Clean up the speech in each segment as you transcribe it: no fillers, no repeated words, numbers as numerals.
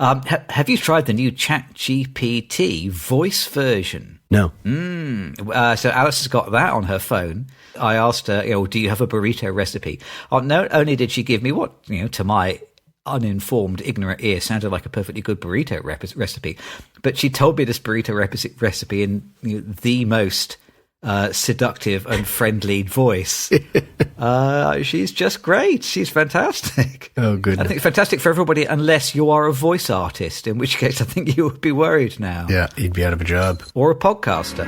Have you tried the new ChatGPT voice version? No. So Alice has got that on her phone. I asked her, do you have a burrito recipe? Not only did she give me what, to my uninformed, ignorant ear sounded like a perfectly good burrito recipe, but she told me this burrito recipe in the most seductive and friendly voice. She's just great. She's fantastic. Oh, goodness. I think fantastic for everybody, unless you are a voice artist, in which case I think you would be worried now. Yeah, you'd be out of a job. Or a podcaster.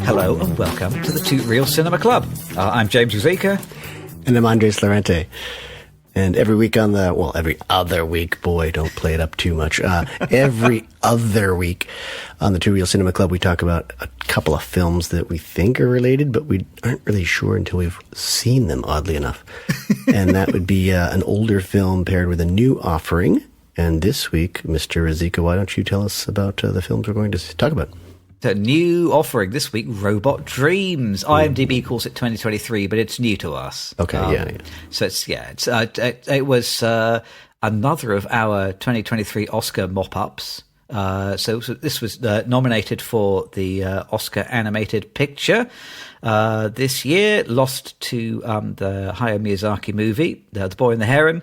Hello and welcome to the Two Real Cinema Club. I'm James Ruzika. And I'm Andres Lorente. And every week every other week, boy, don't play it up too much. Every other week on the Two Real Cinema Club, we talk about a couple of films that we think are related, but we aren't really sure until we've seen them, oddly enough. And that would be an older film paired with a new offering. And this week, Mr. Ruzika, why don't you tell us about the films we're going to talk about? The new offering this week, Robot Dreams. IMDb calls it 2023, but it's new to us. Okay, yeah. So it was another of our 2023 Oscar mop-ups. So this was nominated for the Oscar Animated Picture this year, lost to the Hayao Miyazaki movie, The Boy and the Heron.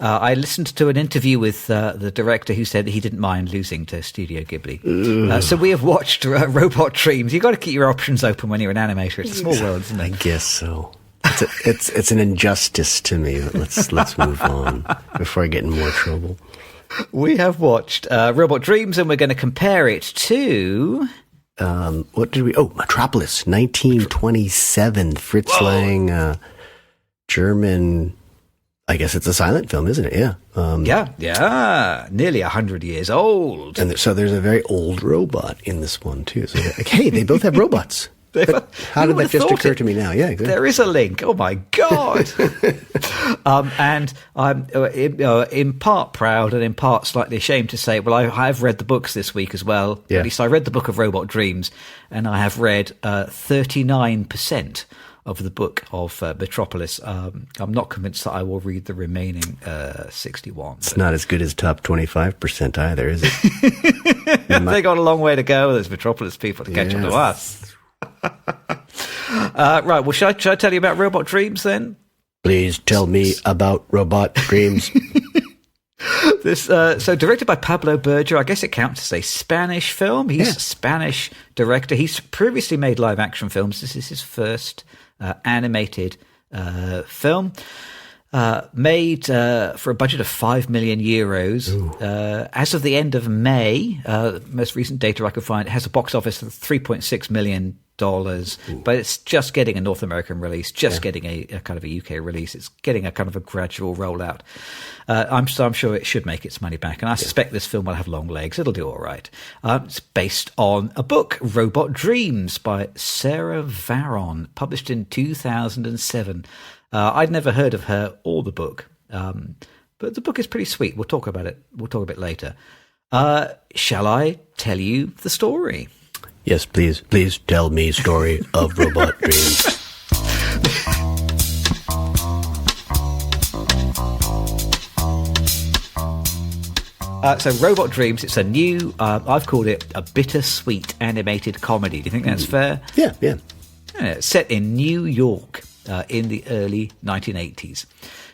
I listened to an interview with the director who said he didn't mind losing to Studio Ghibli. So we have watched Robot Dreams. You've got to keep your options open when you're an animator. It's a small world, isn't it? I guess so. It's an injustice to me. Let's move on before I get in more trouble. We have watched Robot Dreams, and we're going to compare it to... what did we... Oh, Metropolis, 1927. Fritz Lang, German... I guess it's a silent film, isn't it? Yeah. Yeah. Nearly 100 years old. And so there's a very old robot in this one, too. So hey, they both have robots. How did that just occur to me now? Yeah, exactly. There is a link. Oh my God! And I'm in part proud and in part slightly ashamed to say, well, I have read the books this week as well. Yeah. At least I read the book of Robot Dreams, and I have read 39% of the book of Metropolis. I'm not convinced that I will read the remaining 61. It's not as good as top 25% either, is it? They got a long way to go. There's Metropolis people to catch up to us. Right, well, should I tell you about Robot Dreams then? Please tell me about Robot Dreams. So directed by Pablo Berger, I guess it counts as a Spanish film. He's a Spanish director. He's previously made live action films. This is his first animated film. Made for a budget of 5 million euros. As of the end of May, most recent data I could find, it has a box office of $3.6 million. But it's just getting a North American release, getting a kind of a UK release. It's getting a kind of a gradual rollout. I'm sure it should make its money back, and I suspect this film will have long legs. It'll do all right. It's based on a book, Robot Dreams, by Sarah Varon, published in 2007. I'd never heard of her or the book, but the book is pretty sweet. We'll talk about it. We'll talk a bit later. Shall I tell you the story? Yes, please. Please tell me story of Robot Dreams. So Robot Dreams, it's a new, I've called it a bittersweet animated comedy. Do you think that's fair? Yeah. It's set in New York in the early 1980s.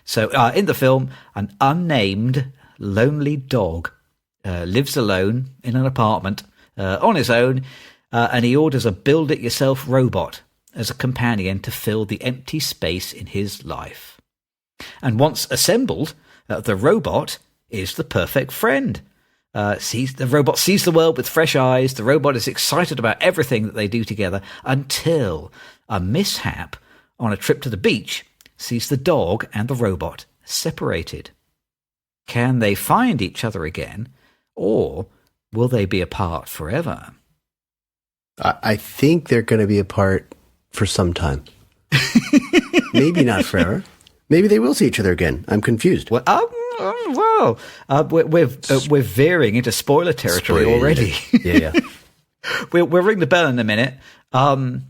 So in the film, an unnamed lonely dog lives alone in an apartment on his own, and he orders a build-it-yourself robot as a companion to fill the empty space in his life. And once assembled, the robot is the perfect friend. The robot sees the world with fresh eyes. The robot is excited about everything that they do together until a mishap on a trip to the beach sees the dog and the robot separated. Can they find each other again, or will they be apart forever? I think they're going to be apart for some time. Maybe not forever. Maybe they will see each other again. I'm confused. Well, we're veering into spoiler territory already. Yeah. We'll ring the bell in a minute. I'm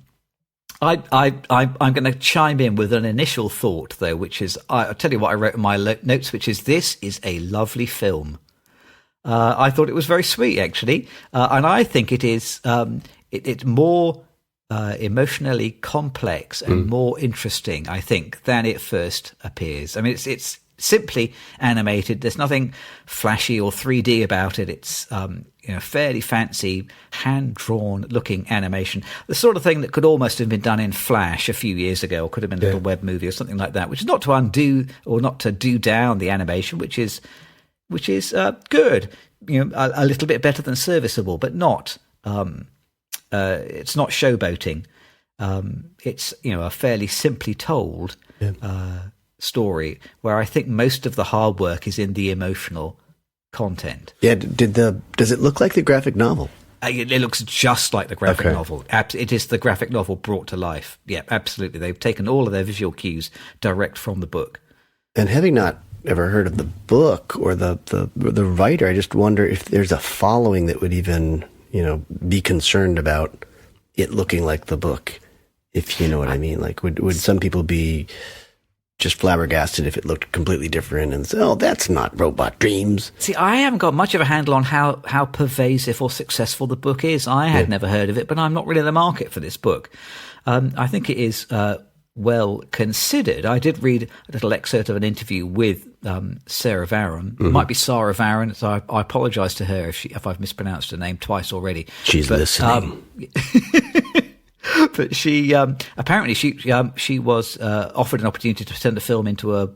going to chime in with an initial thought, though, which is I'll tell you what I wrote in my notes, which is this is a lovely film. I thought it was very sweet, actually, and I think it is. It's more emotionally complex and more interesting, I think, than it first appears. I mean, it's simply animated. There's nothing flashy or 3D about it. It's fairly fancy, hand-drawn looking animation. The sort of thing that could almost have been done in Flash a few years ago, or could have been a little web movie or something like that, which is not to undo or not to do down the animation, which is good. A little bit better than serviceable, but not. It's not showboating. It's a fairly simply told story where I think most of the hard work is in the emotional content. Yeah. Does it look like the graphic novel? It looks just like the graphic novel. It is the graphic novel brought to life. Yeah, absolutely. They've taken all of their visual cues direct from the book. And having not ever heard of the book or the writer, I just wonder if there's a following that would even be concerned about it looking like the book, if you know what I mean. Like, would some people be just flabbergasted if it looked completely different and say, oh, that's not Robot Dreams? See, I haven't got much of a handle on how pervasive or successful the book is. I had never heard of it, but I'm not really in the market for this book. I think it is well considered. I did read a little excerpt of an interview with Sarah Varon. It might be Sarah Varon, so I apologise to her if I've mispronounced her name twice already. She's listening. But she apparently she was offered an opportunity to turn the film into a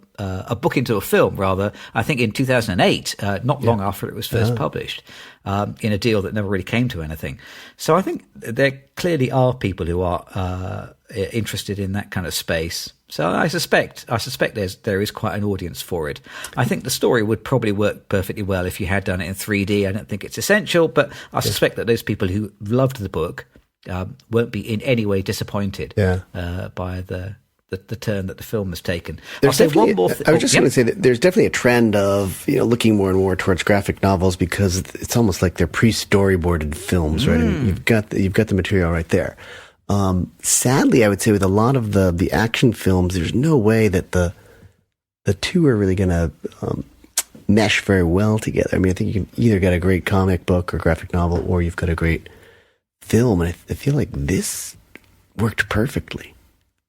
book into a film, rather. I think in 2008, not long after it was first published, in a deal that never really came to anything. So I think there clearly are people who are interested in that kind of space. So I suspect there is quite an audience for it. I think the story would probably work perfectly well if you had done it in 3D. I don't think it's essential, but I suspect that those people who loved the book won't be in any way disappointed by the turn that the film has taken. I'll say one more I was just going to say that there's definitely a trend of looking more and more towards graphic novels because it's almost like they're pre-storyboarded films, right? And you've got the material right there. Sadly, I would say with a lot of the action films, there's no way that the two are really going to mesh very well together. I mean, I think you can either get a great comic book or graphic novel, or you've got a great film, and I feel like this worked perfectly.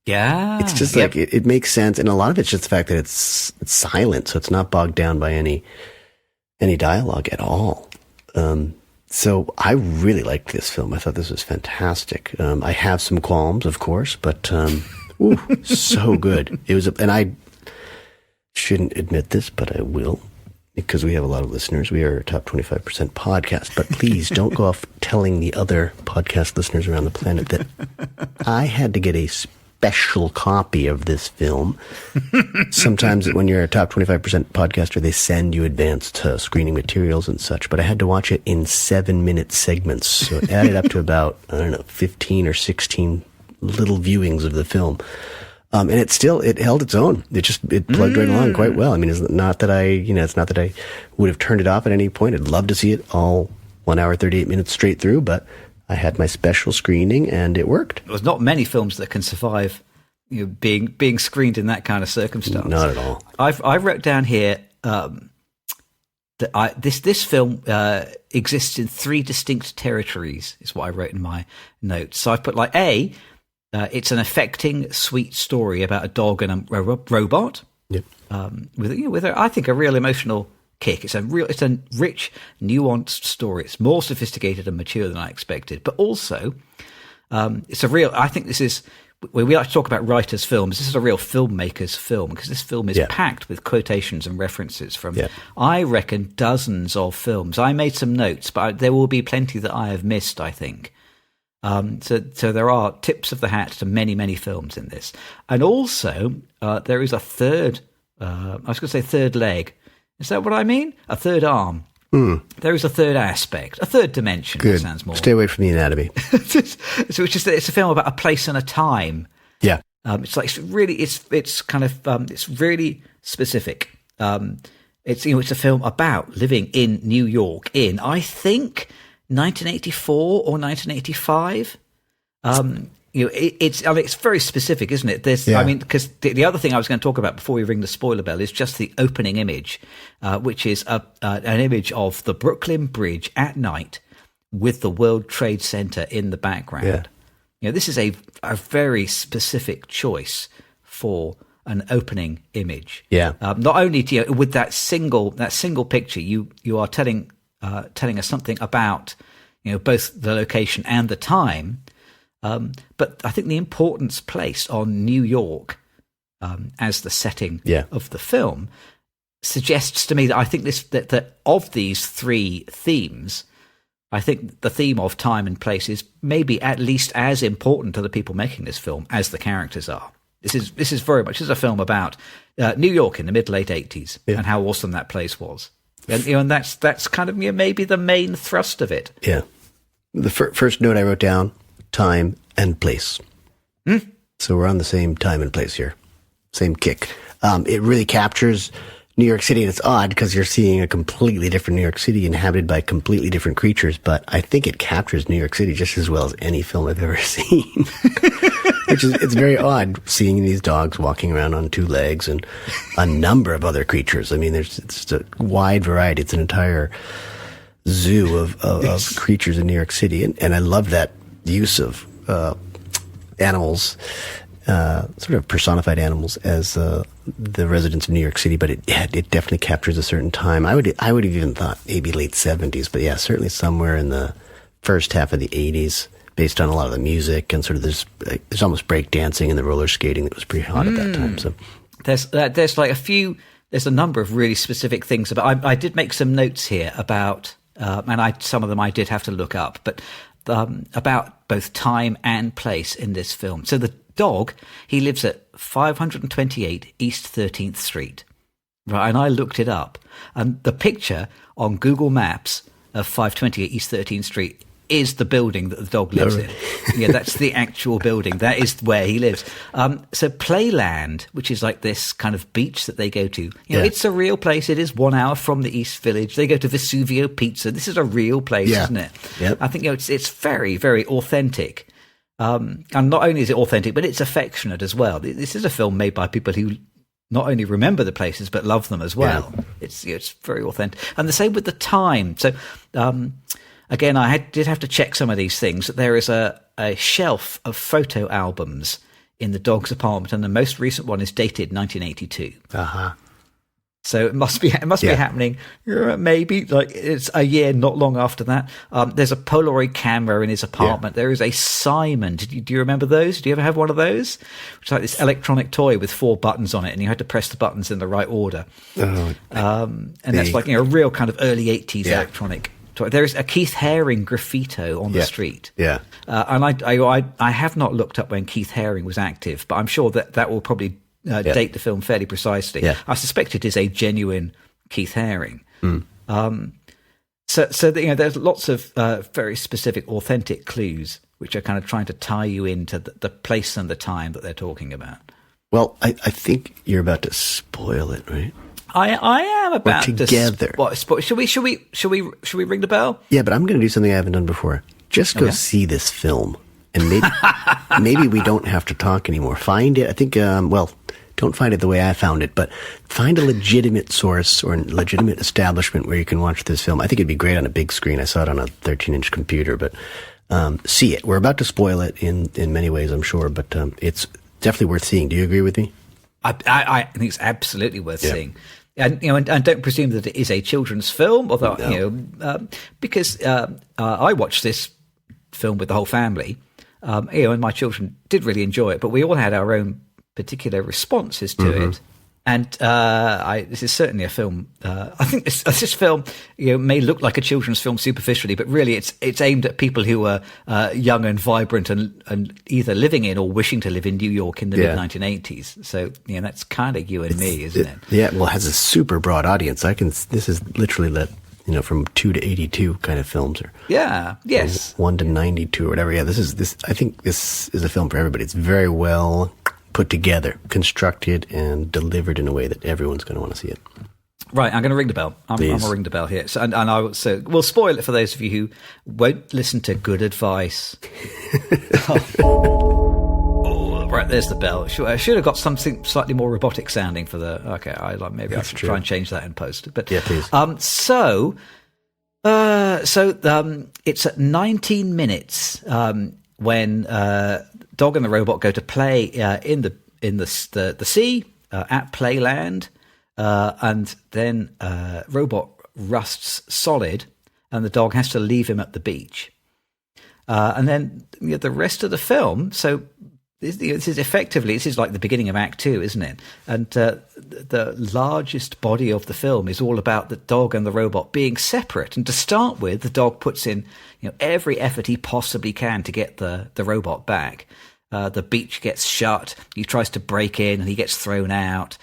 Yeah, it's just like it makes sense, and a lot of it's just the fact that it's silent, so it's not bogged down by any dialogue at all. So I really liked this film. I thought this was fantastic. I have some qualms, of course, but so good. It was, and I shouldn't admit this, but I will, because we have a lot of listeners. We are a top 25% podcast, but please don't go off telling the other podcast listeners around the planet that I had to get a special copy of this film. Sometimes when you're a top 25% podcaster, they send you advanced screening materials and such, but I had to watch it in 7-minute segments. So it added up to about, 15 or 16 little viewings of the film. And it held its own. It plugged right along quite well. I mean, it's not that I would have turned it off at any point. I'd love to see it all 1 hour, 38 minutes straight through, but I had my special screening and it worked. There's not many films that can survive being screened in that kind of circumstance. Not at all. I wrote down here that this film exists in 3 distinct territories, is what I wrote in my notes. So I put like it's an affecting, sweet story about a dog and a robot. Yep. With I think a real emotional kick. It's a rich, nuanced story. It's more sophisticated and mature than I expected, but also it's a real. I think this is. We like to talk about writers' films. This is a real filmmaker's film because this film is packed with quotations and references from, I reckon, dozens of films. I made some notes, but there will be plenty that I have missed, I think. So there are tips of the hat to many, many films in this. And also, there is a third, I was going to say third leg. Is that what I mean? A third arm. There is a third aspect, a third dimension. Good. That sounds more. Stay away from the anatomy. So it's a film about a place and a time. Yeah. It's like it's really specific. It's a film about living in New York in, I think, 1984 or 1985. It's very specific, isn't it? Because the other thing I was going to talk about before we ring the spoiler bell is just the opening image, which is an image of the Brooklyn Bridge at night with the World Trade Center in the background. Yeah. This is a very specific choice for an opening image. Yeah. Not only with that single picture, you are telling us something about both the location and the time. But I think the importance placed on New York as the setting of the film suggests to me that I think that of these three themes, I think the theme of time and place is maybe at least as important to the people making this film as the characters are. This is very much a film about New York in the mid-late 80s and how awesome that place was, and that's kind of maybe the main thrust of it. Yeah, the first note I wrote down: time and place. So we're on the same time and place here, same kick. It really captures New York City, and it's odd because you're seeing a completely different New York City inhabited by completely different creatures, but I think it captures New York City just as well as any film I've ever seen. It's very odd seeing these dogs walking around on two legs and a number of other creatures. I mean, it's a wide variety. It's an entire zoo of creatures in New York City, and I love that use of animals, sort of personified animals, as the residents of New York City. But it definitely captures a certain time. I would have even thought maybe late 70s, but yeah, certainly somewhere in the first half of the 80s, based on a lot of the music and sort of there's almost break dancing and the roller skating that was pretty hot at that time. So there's a number of really specific things about. I did make some notes here about, and some of them I did have to look up, but about both time and place in this film. So the dog, he lives at 528 East 13th Street, right? And I looked it up, and the picture on Google Maps of 528 East 13th Street is the building that the dog lives in. Yeah, that's the actual building. That is where he lives. So Playland, which is like this kind of beach that they go to, it's a real place. It is 1 hour from the East Village. They go to Vesuvio Pizza. This is a real place, isn't it? Yep. I think it's very, very authentic. And not only is it authentic, but it's affectionate as well. This is a film made by people who not only remember the places, but love them as well. Yeah. It's very authentic. And the same with the time. So, again, I did have to check some of these things. There is a shelf of photo albums in the dog's apartment, and the most recent one is dated 1982. Uh-huh. So it must be happening. Maybe like it's a year not long after that. There's a Polaroid camera in his apartment. Yeah. There is a Simon. Do you remember those? Do you ever have one of those? Which is like this electronic toy with 4 buttons on it, and you had to press the buttons in the right order. Oh, and that's like a real kind of early 80s electronic. There is a Keith Haring graffito on the street. Yeah. And I have not looked up when Keith Haring was active, but I'm sure that will probably date the film fairly precisely. Yeah. I suspect it is a genuine Keith Haring. So there's lots of very specific, authentic clues which are kind of trying to tie you into the place and the time that they're talking about. Well, I think you're about to spoil it, right? I am about together. Should we ring the bell? Yeah, but I'm going to do something I haven't done before. Just go see this film, and maybe we don't have to talk anymore. Find it. I think. Don't find it the way I found it, but find a legitimate source or a legitimate establishment where you can watch this film. I think it'd be great on a big screen. I saw it on a 13-inch computer, but see it. We're about to spoil it in many ways, I'm sure, but it's definitely worth seeing. Do you agree with me? I think it's absolutely worth seeing. And don't presume that it is a children's film, although because I watched this film with the whole family, and my children did really enjoy it, but we all had our own particular responses to it. And this is certainly a film. I think this film may look like a children's film superficially, but really it's aimed at people who are young and vibrant and either living in or wishing to live in New York in the mid-1980s. So that's kind of you and me, isn't it? Yeah, well, it has a super broad audience. This is literally from 2 to 82 kind of films, or yes, 1 to 92 or whatever. Yeah, I think this is a film for everybody. It's very well put together, constructed, and delivered in a way that everyone's going to want to see it. Right, I'm going to ring the bell. I'm going to ring the bell here. So, we'll spoil it for those of you who won't listen to good advice. Right, there's the bell. I should have got something slightly more robotic sounding for the. Okay, maybe I should try and change that in post. But yeah, please. So it's at 19 minutes when Dog and the robot go to play in the sea at Playland. And then robot rusts solid, and the dog has to leave him at the beach. And then the rest of the film. So this is like the beginning of Act 2, isn't it? And the largest body of the film is all about the dog and the robot being separate. And to start with, the dog puts in every effort he possibly can to get the robot back. The beach gets shut. He tries to break in, and he gets thrown out.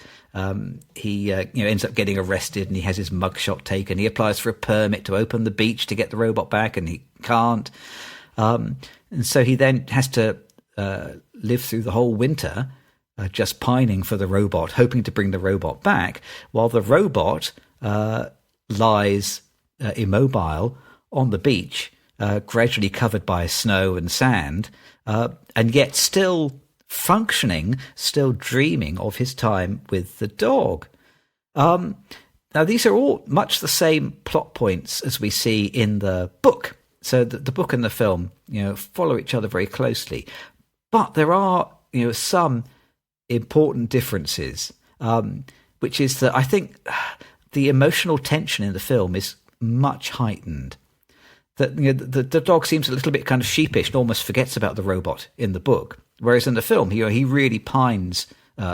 He ends up getting arrested, and he has his mugshot taken. He applies for a permit to open the beach to get the robot back, and he can't. And so he then has to live through the whole winter just pining for the robot, hoping to bring the robot back, while the robot lies immobile on the beach, gradually covered by snow and sand, and yet still functioning, still dreaming of his time with the dog. Now, these are all much the same plot points as we see in the book. So the book and the film, follow each other very closely. But there are, some important differences, which is that I think the emotional tension in the film is much heightened. That the dog seems a little bit kind of sheepish and almost forgets about the robot in the book. Whereas in the film, he really pines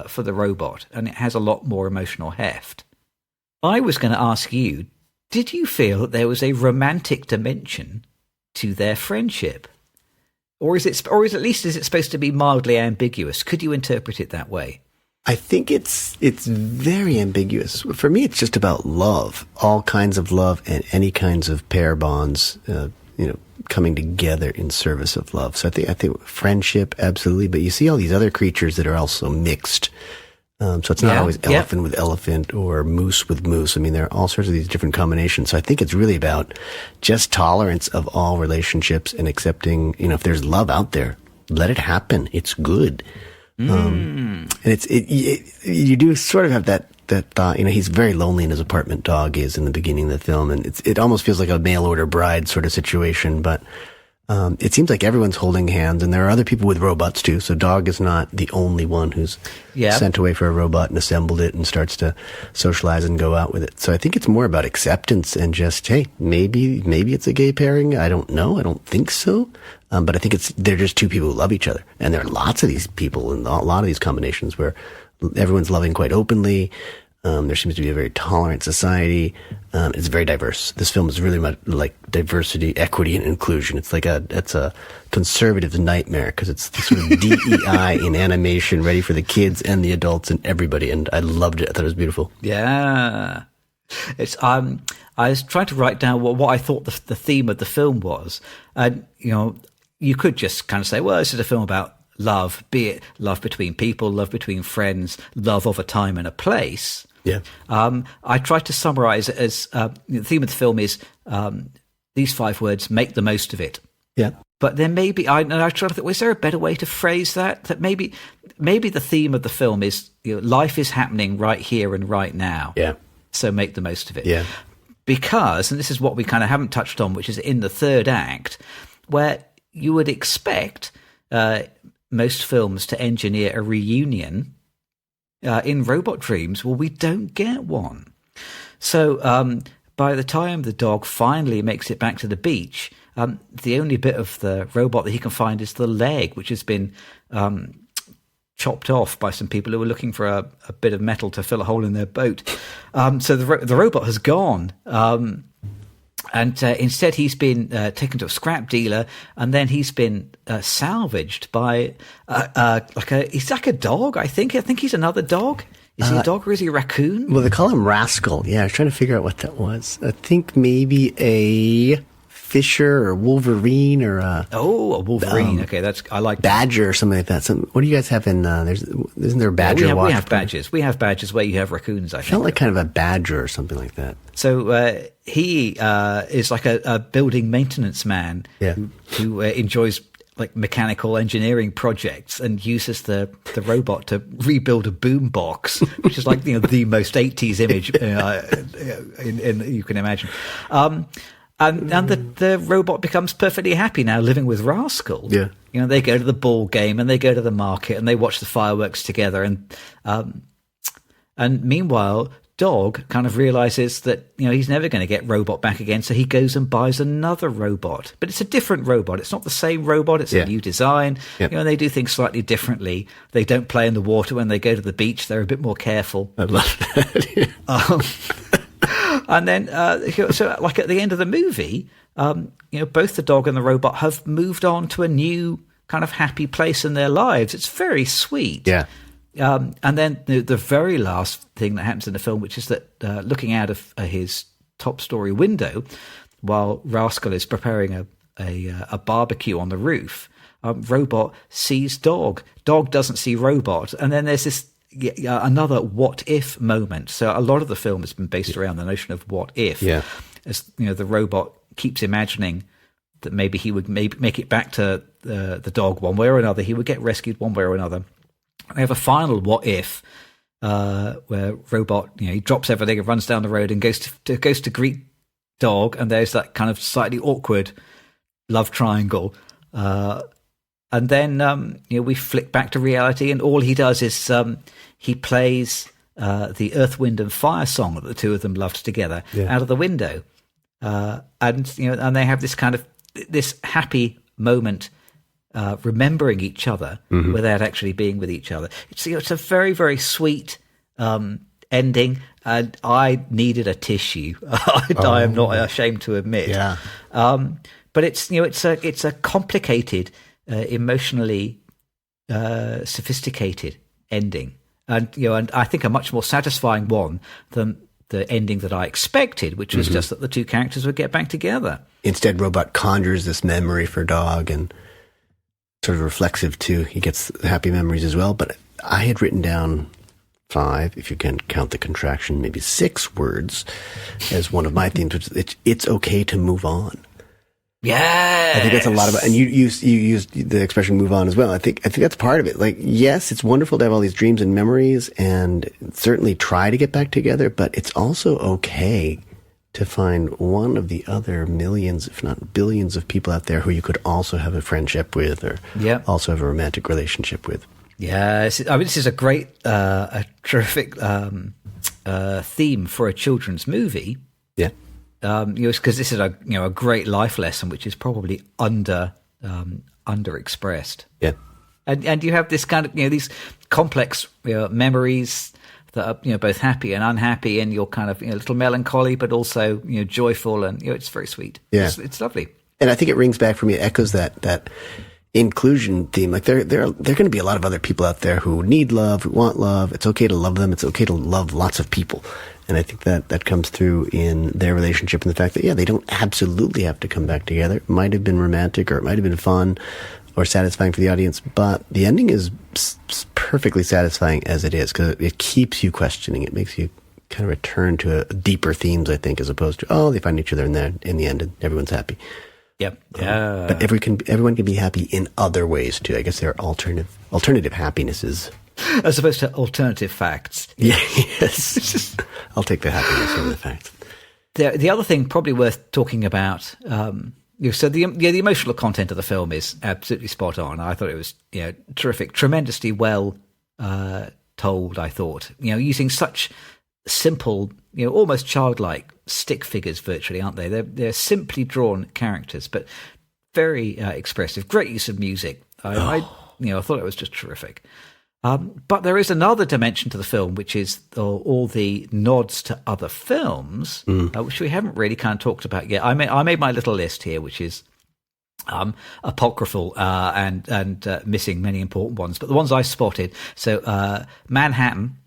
for the robot, and it has a lot more emotional heft. I was going to ask you, did you feel that there was a romantic dimension to their friendship? Or is it supposed to be mildly ambiguous? Could you interpret it that way? I think it's very ambiguous. For me, it's just about love, all kinds of love and any kinds of pair bonds, coming together in service of love. So I think friendship, absolutely. But you see all these other creatures that are also mixed. So it's not always elephant with elephant or moose with moose. I mean, there are all sorts of these different combinations. So I think it's really about just tolerance of all relationships and accepting, if there's love out there, let it happen. It's good. And you do sort of have that thought, he's very lonely in his apartment, Dog is, in the beginning of the film, and it almost feels like a mail order bride sort of situation, but it seems like everyone's holding hands, and there are other people with robots too, so Dog is not the only one who's sent away for a robot and assembled it and starts to socialize and go out with it. So I think it's more about acceptance and just, hey, maybe it's a gay pairing. I don't know. I don't think so. But I think they're just two people who love each other. And there are lots of these people in a lot of these combinations where everyone's loving quite openly. There seems to be a very tolerant society. It's very diverse. This film is really much like diversity, equity, and inclusion. It's a conservative nightmare because it's sort of DEI in animation, ready for the kids and the adults and everybody. And I loved it. I thought it was beautiful. Yeah. It's I was trying to write down what I thought the theme of the film was. And, you could just kind of say, well, this is a film about love, be it love between people, love between friends, love of a time and a place. Yeah. I tried to summarize it as the theme of the film is these 5 words: make the most of it. Yeah. But then maybe I tried to think, was there a better way to phrase that? That maybe the theme of the film is life is happening right here and right now. Yeah. So make the most of it. Yeah. Because, and this is what we kind of haven't touched on, which is in the third act, where you would expect most films to engineer a reunion. In Robot Dreams, well, we don't get one. So by the time the dog finally makes it back to the beach, the only bit of the robot that he can find is the leg, which has been chopped off by some people who were looking for a bit of metal to fill a hole in their boat. So the robot has gone. And instead, he's been taken to a scrap dealer, and then he's been salvaged by he's like a dog. I think he's another dog. Is he a dog or is he a raccoon? Well, they call him Rascal. Yeah, I was trying to figure out what that was. I think maybe a Fisher or Wolverine or a Wolverine. Okay, I like Badger or something like that. What do you guys have in? Isn't there a Badger? We have badgers. We have badgers where you have raccoons. I think. Felt like kind of a badger or something like that. So he is like a building maintenance man who enjoys like mechanical engineering projects and uses the robot to rebuild a boombox, which is like the most 80s image you can imagine. And the robot becomes perfectly happy now living with Rascal. Yeah. They go to the ball game and they go to the market and they watch the fireworks together. And meanwhile, Dog kind of realizes that, he's never going to get Robot back again. So he goes and buys another robot, but it's a different robot. It's not the same robot. It's a new design. Yep. They do things slightly differently. They don't play in the water when they go to the beach. They're a bit more careful. I love that. And then, so like at the end of the movie, both the dog and the robot have moved on to a new kind of happy place in their lives. It's very sweet. Yeah. And then the very last thing that happens in the film, which is that looking out of his top story window, while Rascal is preparing a barbecue on the roof, Robot sees Dog. Dog doesn't see Robot. And then there's this another what if moment. So a lot of the film has been based around the notion of what if. Yeah. As the robot keeps imagining that maybe he would make it back to the dog one way or another. He would get rescued one way or another. We have a final what if where Robot, he drops everything and runs down the road and goes to greet Dog, and there's that kind of slightly awkward love triangle. And then we flick back to reality, and all he does is he plays the Earth, Wind and Fire song that the two of them loved together out of the window, and they have this kind of this happy moment. Remembering each other without actually being with each other. It's a very, very sweet ending, and I needed a tissue. I am not ashamed to admit. Yeah. But it's a complicated, emotionally sophisticated ending, and I think a much more satisfying one than the ending that I expected, which was just that the two characters would get back together. Instead, Robot conjures this memory for Dog and sort of reflexive too. He gets happy memories as well. But I had written down 5, if you can count the contraction, maybe 6 words as one of my themes, which is it's okay to move on. Yeah, I think that's a lot of, and you used the expression "move on" as well. I think that's part of it. Like, yes, it's wonderful to have all these dreams and memories, and certainly try to get back together. But it's also okay to find one of the other millions, if not billions, of people out there who you could also have a friendship with, or also have a romantic relationship with. Yeah, this is a great, a terrific theme for a children's movie. Yeah. Because this is a great life lesson, which is probably underexpressed. Yeah, and you have this kind of these complex memories that are both happy and unhappy, and you're kind of a little melancholy, but also joyful, and it's very sweet. Yeah, it's lovely. And I think it rings back for me. It echoes that inclusion theme. Like there are going to be a lot of other people out there who need love, who want love. It's okay to love them. It's okay to love lots of people. And I think that comes through in their relationship, and the fact that, they don't absolutely have to come back together. It might have been romantic, or it might have been fun or satisfying for the audience, but the ending is perfectly satisfying as it is, because it keeps you questioning. It makes you kind of return to deeper themes, I think, as opposed to, they find each other in the end and everyone's happy. Yep. Yeah. But everyone can be happy in other ways too. I guess there are alternative happinesses. As opposed to alternative facts. Yeah, yes. I'll take the happiness over the facts. The other thing probably worth talking about, so the emotional content of the film is absolutely spot on. I thought it was terrific, tremendously well told, I thought. Using such simple, almost childlike stick figures virtually, aren't they? They're simply drawn characters, but very expressive. Great use of music. I thought it was just terrific. But there is another dimension to the film, which is all the nods to other films, which we haven't really kind of talked about yet. I made my little list here, which is apocryphal and missing many important ones. But the ones I spotted, so Manhattan,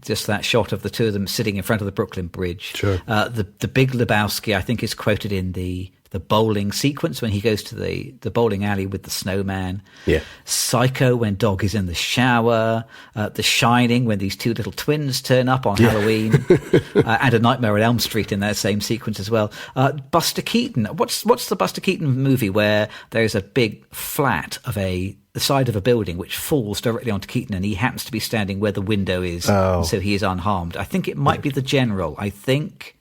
just that shot of the two of them sitting in front of the Brooklyn Bridge. Sure. The Big Lebowski, I think, is quoted in the bowling sequence when he goes to the bowling alley with the snowman. Yeah. Psycho when Dog is in the shower. The Shining when these two little twins turn up on Halloween. And A Nightmare on Elm Street in that same sequence as well. Buster Keaton. What's the Buster Keaton movie where there's a big flat of the side of a building which falls directly onto Keaton, and he happens to be standing where the window is, so he is unharmed. I think it might be The General. I think.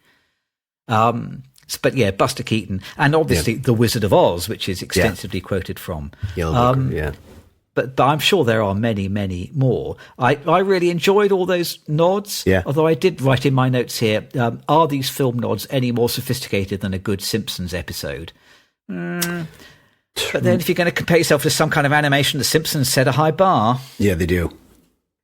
But yeah, Buster Keaton, and obviously The Wizard of Oz, which is extensively quoted from. Yellow But I'm sure there are many, many more. I really enjoyed all those nods. Yeah. Although I did write in my notes here, are these film nods any more sophisticated than a good Simpsons episode? But then if you're going to compare yourself to some kind of animation, The Simpsons set a high bar. Yeah, they do.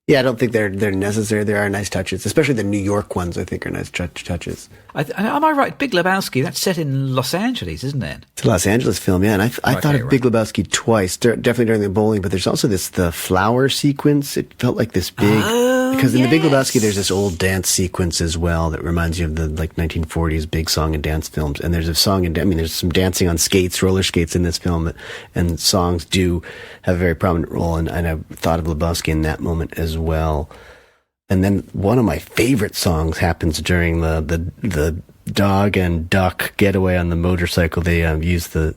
Yeah, I don't think they're necessary. There are nice touches, especially the New York ones. I think are nice touches. Am I right? Big Lebowski, that's set in Los Angeles, isn't it? It's a Los Angeles film, yeah. And I thought of Big Lebowski twice, definitely during the bowling. But there's also the flower sequence. It felt like this big because in the Big Lebowski there's this old dance sequence as well that reminds you of the 1940s big song and dance films. And there's a song and there's some dancing on skates, roller skates in this film, and songs do have a very prominent role. And I thought of Lebowski in that moment as well. And then one of my favorite songs happens during the dog and duck getaway on the motorcycle. They use the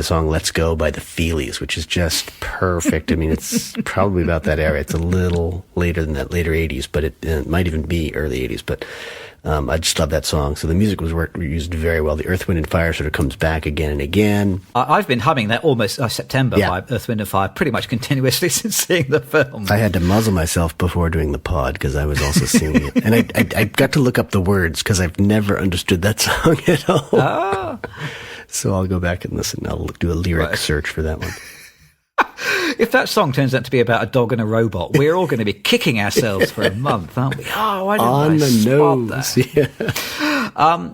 song "Let's Go" by the Feelies, which is just perfect. I mean, it's probably about that era. It's a little later than that, later 80s, but it might even be early 80s. But I just love that song. So the music was used very well. The Earth, Wind and Fire sort of comes back again and again. I've been humming that almost September by Earth, Wind and Fire pretty much continuously since seeing the film. I had to muzzle myself before doing the pod because I was also singing it. And I got to look up the words because I've never understood that song at all. So I'll go back and listen. I'll do a lyric search for that one. If that song turns out to be about a dog and a robot, we're all going to be kicking ourselves for a month, aren't we? Oh, why didn't I spot that? Yeah.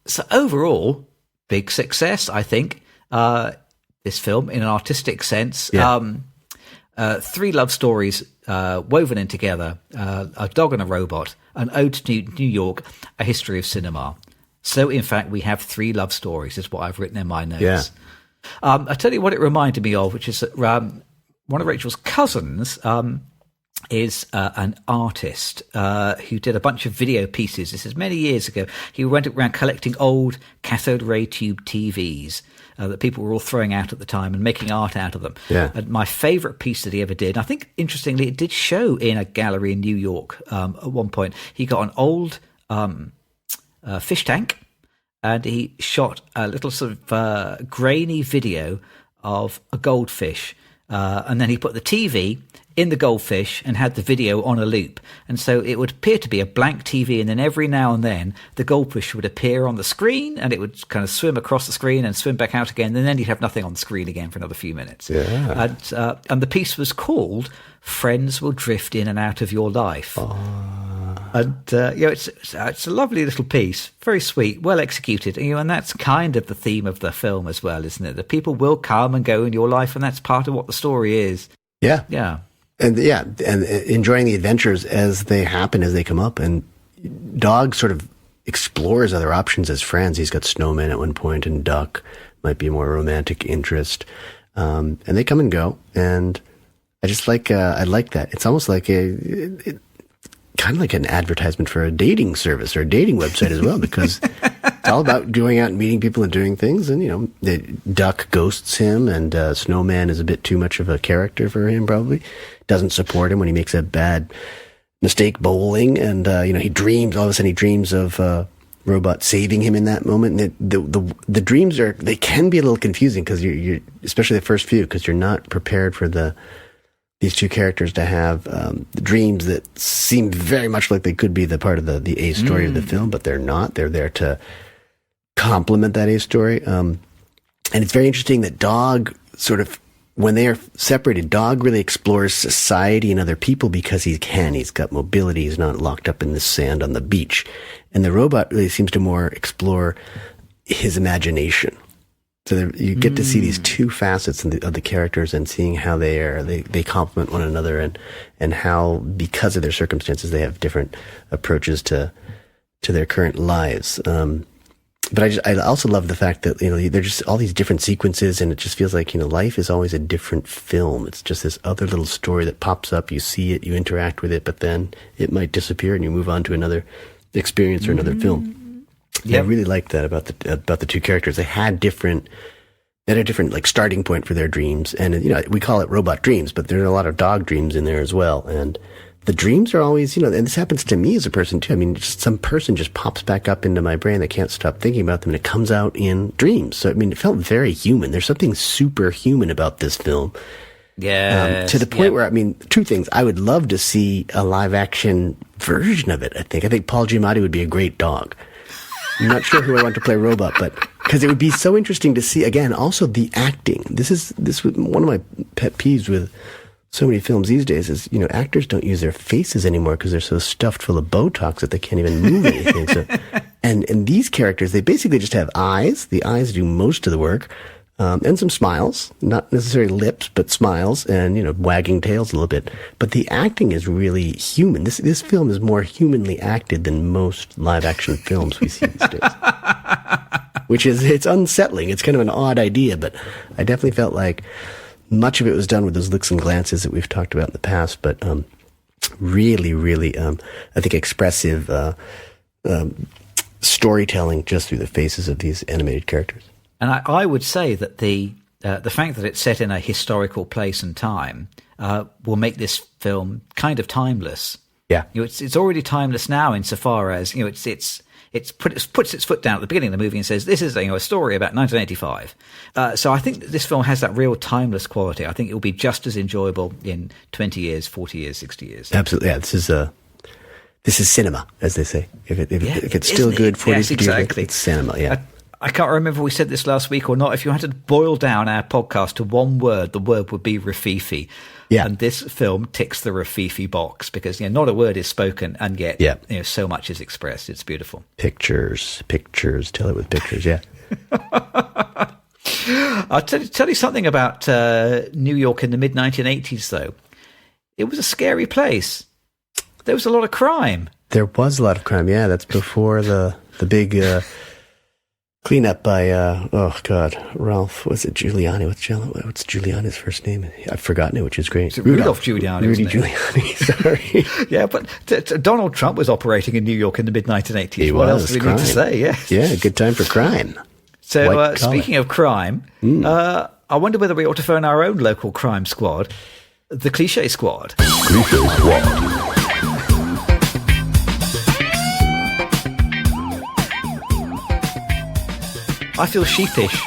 So overall, big success, I think. This film, in an artistic sense, 3 love stories woven in together: a dog and a robot, an ode to New York, a history of cinema. So, in fact, we have 3 love stories, is what I've written in my notes. Yeah. I'll tell you what it reminded me of, which is that one of Rachel's cousins is an artist who did a bunch of video pieces. This is many years ago. He went around collecting old cathode ray tube TVs that people were all throwing out at the time and making art out of them. Yeah. And my favourite piece that he ever did, I think, interestingly, it did show in a gallery in New York at one point. He got an old fish tank, and he shot a little sort of grainy video of a goldfish. And then he put the TV in the goldfish and had the video on a loop. And so it would appear to be a blank TV, and then every now and then the goldfish would appear on the screen, and it would kind of swim across the screen and swim back out again, and then you'd have nothing on the screen again for another few minutes. Yeah. And the piece was called "Friends Will Drift In and Out of Your Life." And it's a lovely little piece, very sweet, well executed, and that's kind of the theme of the film as well, isn't it? The people will come and go in your life, and that's part of what the story is. Yeah, and enjoying the adventures as they happen, as they come up. And Dog sort of explores other options as friends. He's got Snowman at one point, and Duck might be a more romantic interest, and they come and go. And I just I like that. It's almost like kind of like an advertisement for a dating service or a dating website as well, because it's all about going out and meeting people and doing things. And, the Duck ghosts him, and Snowman is a bit too much of a character for him, probably. Doesn't support him when he makes a bad mistake bowling. And, he dreams, all of a sudden he dreams of Robot saving him in that moment. And the dreams they can be a little confusing because you're especially the first few, because you're not prepared for these two characters to have dreams that seem very much like they could be the part of the A story of the film, but they're not. They're there to complement that A story. And it's very interesting that Dog sort of, when they are separated, Dog really explores society and other people because he can. He's got mobility. He's not locked up in the sand on the beach. And the robot really seems to more explore his imagination. So you get to see these two facets of the characters and seeing how they complement one another and how, because of their circumstances, they have different approaches to their current lives. But I also love the fact that, they're just all these different sequences, and it just feels like, life is always a different film. It's just this other little story that pops up. You see it, you interact with it, but then it might disappear and you move on to another experience or another film. Yeah, I really liked that about the two characters. They had a different like starting point for their dreams, and we call it robot dreams, but there's a lot of dog dreams in there as well. And the dreams are always, and this happens to me as a person too. I mean, just some person just pops back up into my brain. I can't stop thinking about them, and it comes out in dreams. So I mean, it felt very human. There's something superhuman about this film. Yeah, to the point where, I mean, two things. I would love to see a live action version of it. I think Paul Giamatti would be a great dog. I'm not sure who I want to play robot, but because it would be so interesting to see, again, also the acting. This was one of my pet peeves with so many films these days is, actors don't use their faces anymore because they're so stuffed full of Botox that they can't even move anything. So, and these characters, they basically just have eyes. The eyes do most of the work. And some smiles, not necessarily lips, but smiles and, wagging tails a little bit. But the acting is really human. This film is more humanly acted than most live action films we see these days. It's unsettling. It's kind of an odd idea, but I definitely felt like much of it was done with those looks and glances that we've talked about in the past, but, really, really, I think expressive, storytelling just through the faces of these animated characters. And I would say that the fact that it's set in a historical place and time will make this film kind of timeless. Yeah, it's already timeless now insofar as it puts its foot down at the beginning of the movie and says this is a story about 1985. So I think that this film has that real timeless quality. I think it will be just as enjoyable in 20 years, 40 years, 60 years. Absolutely, yeah. This is cinema, as they say. If it's still good 40, 50 years, it's cinema. Yeah. I can't remember if we said this last week or not. If you had to boil down our podcast to one word, the word would be Rafifi. Yeah. And this film ticks the Rafifi box because not a word is spoken, and yet so much is expressed. It's beautiful. Pictures. Tell it with pictures. Yeah. I'll tell you something about New York in the mid 1980s. Though it was a scary place. There was a lot of crime. There was a lot of crime. Yeah, that's before the big. Cleanup by, Ralph, was it Giuliani? What's Giuliani's first name? I've forgotten it, which is great. Rudolph Giuliani. Rudy Giuliani, sorry. Yeah, but Donald Trump was operating in New York in the mid-1980s. What else do we need to say? Yeah, good time for crime. So, speaking of crime, I wonder whether we ought to phone our own local crime squad, the Cliché Squad. Cliché Squad. I feel sheepish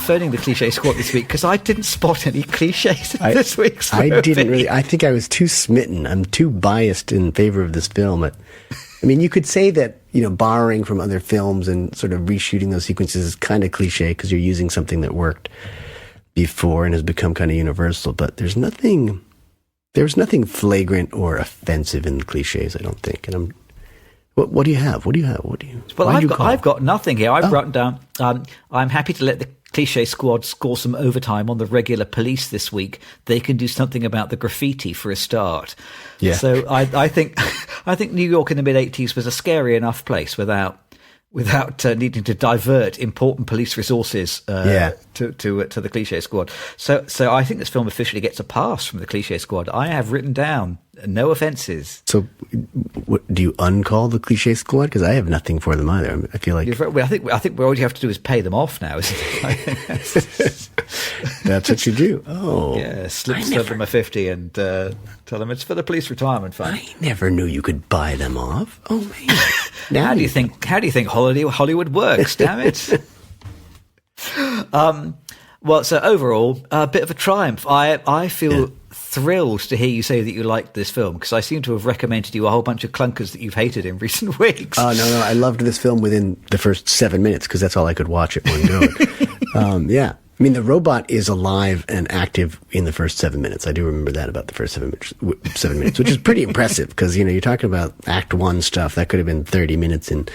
phoning the Cliché Squad this week because I didn't spot any cliches in this week's movie. I didn't really. I think I was too smitten. I'm too biased in favor of this film. I mean, you could say that, borrowing from other films and sort of reshooting those sequences is kind of cliche because you're using something that worked before and has become kind of universal. But there was nothing flagrant or offensive in the cliches, I don't think. And What do you have? Well, I've got nothing here. I've written down, I'm happy to let the Cliché Squad score some overtime on the regular police this week. They can do something about the graffiti for a start. Yeah. So I think New York in the mid-80s was a scary enough place without needing to divert important police resources to the Cliché Squad. So I think this film officially gets a pass from the Cliché Squad. I have written down no offences. So do you uncall the Cliché Squad? Because I have nothing for them either. I feel like I think all you have to do is pay them off now. Isn't it? That's what you do. Oh, yeah. Slip them a 50 and tell them it's for the police retirement fund. I never knew you could buy them off. Oh man. How do you think Hollywood works? Damn it. Well, so overall, a bit of a triumph. I feel thrilled to hear you say that you liked this film because I seem to have recommended you a whole bunch of clunkers that you've hated in recent weeks. Oh, no, I loved this film within the first 7 minutes because that's all I could watch at one go. Yeah. I mean, the robot is alive and active in the first 7 minutes. I do remember that about the first 7 minutes, which is pretty impressive because, you're talking about Act 1 stuff. That could have been 30 minutes in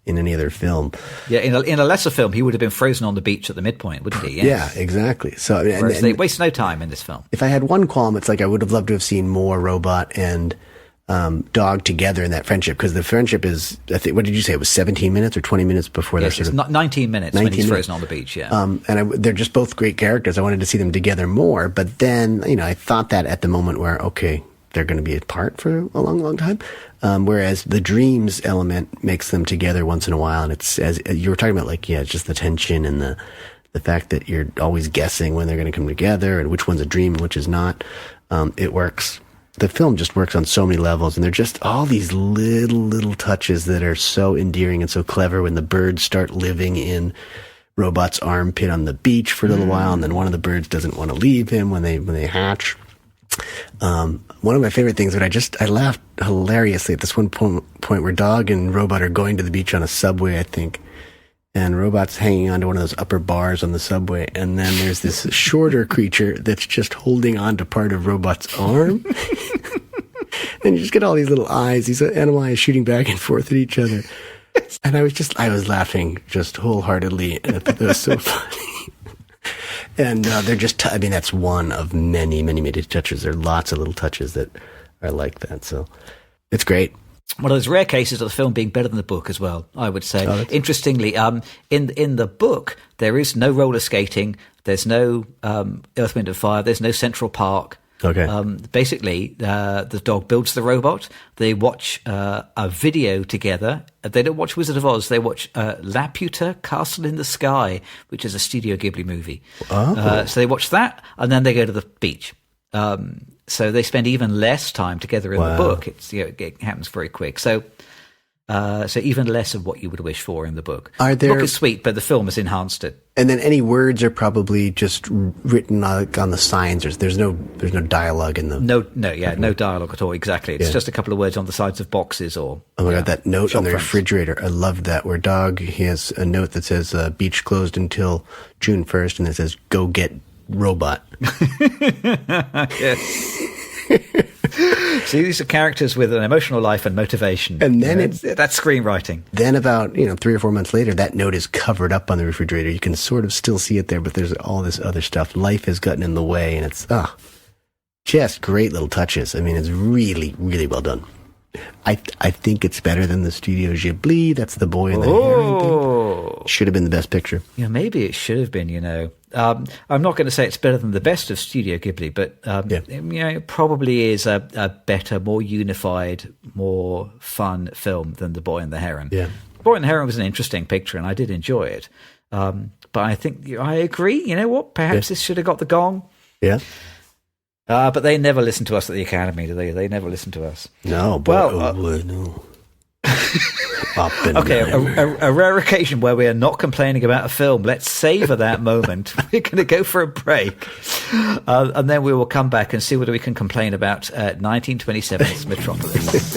in any other film. Yeah, in a lesser film, he would have been frozen on the beach at the midpoint, wouldn't he? Yes. Yeah, exactly. So whereas they waste no time in this film. If I had one qualm, it's like I would have loved to have seen more robot and dog together in that friendship, because the friendship is, I think, what did you say? It was 17 minutes or 20 minutes before yes, that? It's 19 minutes when he's frozen on the beach, yeah. They're just both great characters. I wanted to see them together more, but then, I thought that at the moment where, okay, they're going to be apart for a long, long time. Whereas the dreams element makes them together once in a while. And it's, as you were talking about, like, it's just the tension and the fact that you're always guessing when they're going to come together and which one's a dream and which is not. It works. The film just works on so many levels, and they're just all these little touches that are so endearing and so clever when the birds start living in Robot's armpit on the beach for a little while, and then one of the birds doesn't want to leave him when they hatch. One of my favorite things that I laughed hilariously at this one point where Dog and Robot are going to the beach on a subway, I think, and Robot's hanging onto one of those upper bars on the subway, and then there's this shorter creature that's just holding on to part of Robot's arm. And you just get all these little eyes, these animal eyes shooting back and forth at each other. And I was laughing just wholeheartedly, and I thought that was so funny. And they're just, that's one of many, many, many touches. There are lots of little touches that are like that. So it's great. One of those rare cases of the film being better than the book as well, I would say. Interestingly, in the book, there is no roller skating. There's no Earth, Wind and Fire. There's no Central Park. Okay. Basically, the dog builds the robot. They watch a video together. They don't watch Wizard of Oz. They watch Laputa, Castle in the Sky, which is a Studio Ghibli movie. Oh. So they watch that, and then they go to the beach. So they spend even less time together in the book. It happens very quick. So even less of what you would wish for in the book. The book is sweet, but the film has enhanced it. And then any words are probably just written on the signs. There's no dialogue in them. No dialogue at all. Exactly. It's just a couple of words on the sides of boxes or. Oh my God, that note on the refrigerator. I loved that. Where Dog, he has a note that says beach closed until June 1st, and it says go get robot. Yes. See, these are characters with an emotional life and motivation. And then that's screenwriting. Then about 3 or 4 months later, that note is covered up on the refrigerator. You can sort of still see it there, but there's all this other stuff. Life has gotten in the way, and it's just great little touches. It's really, really well done. I think it's better than the Studio Ghibli. That's the boy in the herring thing. Should have been the best picture. Yeah, maybe it should have been, I'm not going to say it's better than the best of Studio Ghibli, but it probably is a better, more unified, more fun film than The Boy and the Heron. Yeah. The Boy and the Heron was an interesting picture, and I did enjoy it. But I think I agree. You know what? Perhaps this should have got the gong. Yeah. But they never listen to us at the Academy, do they? They never listen to us. No, but no. Okay, a rare occasion where we are not complaining about a film. Let's savor that moment. We're going to go for a break, and then we will come back and see whether we can complain about 1927's Metropolis.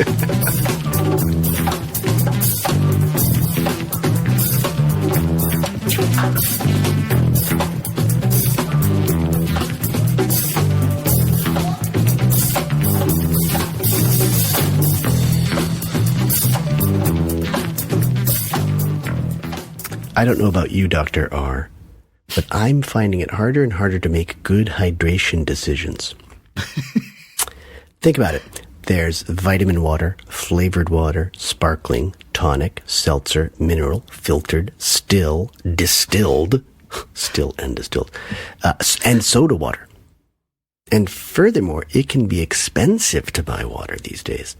I don't know about you, Dr. R, but I'm finding it harder and harder to make good hydration decisions. Think about it. There's vitamin water, flavored water, sparkling, tonic, seltzer, mineral, filtered, still, distilled, still and distilled, and soda water. And furthermore, it can be expensive to buy water these days.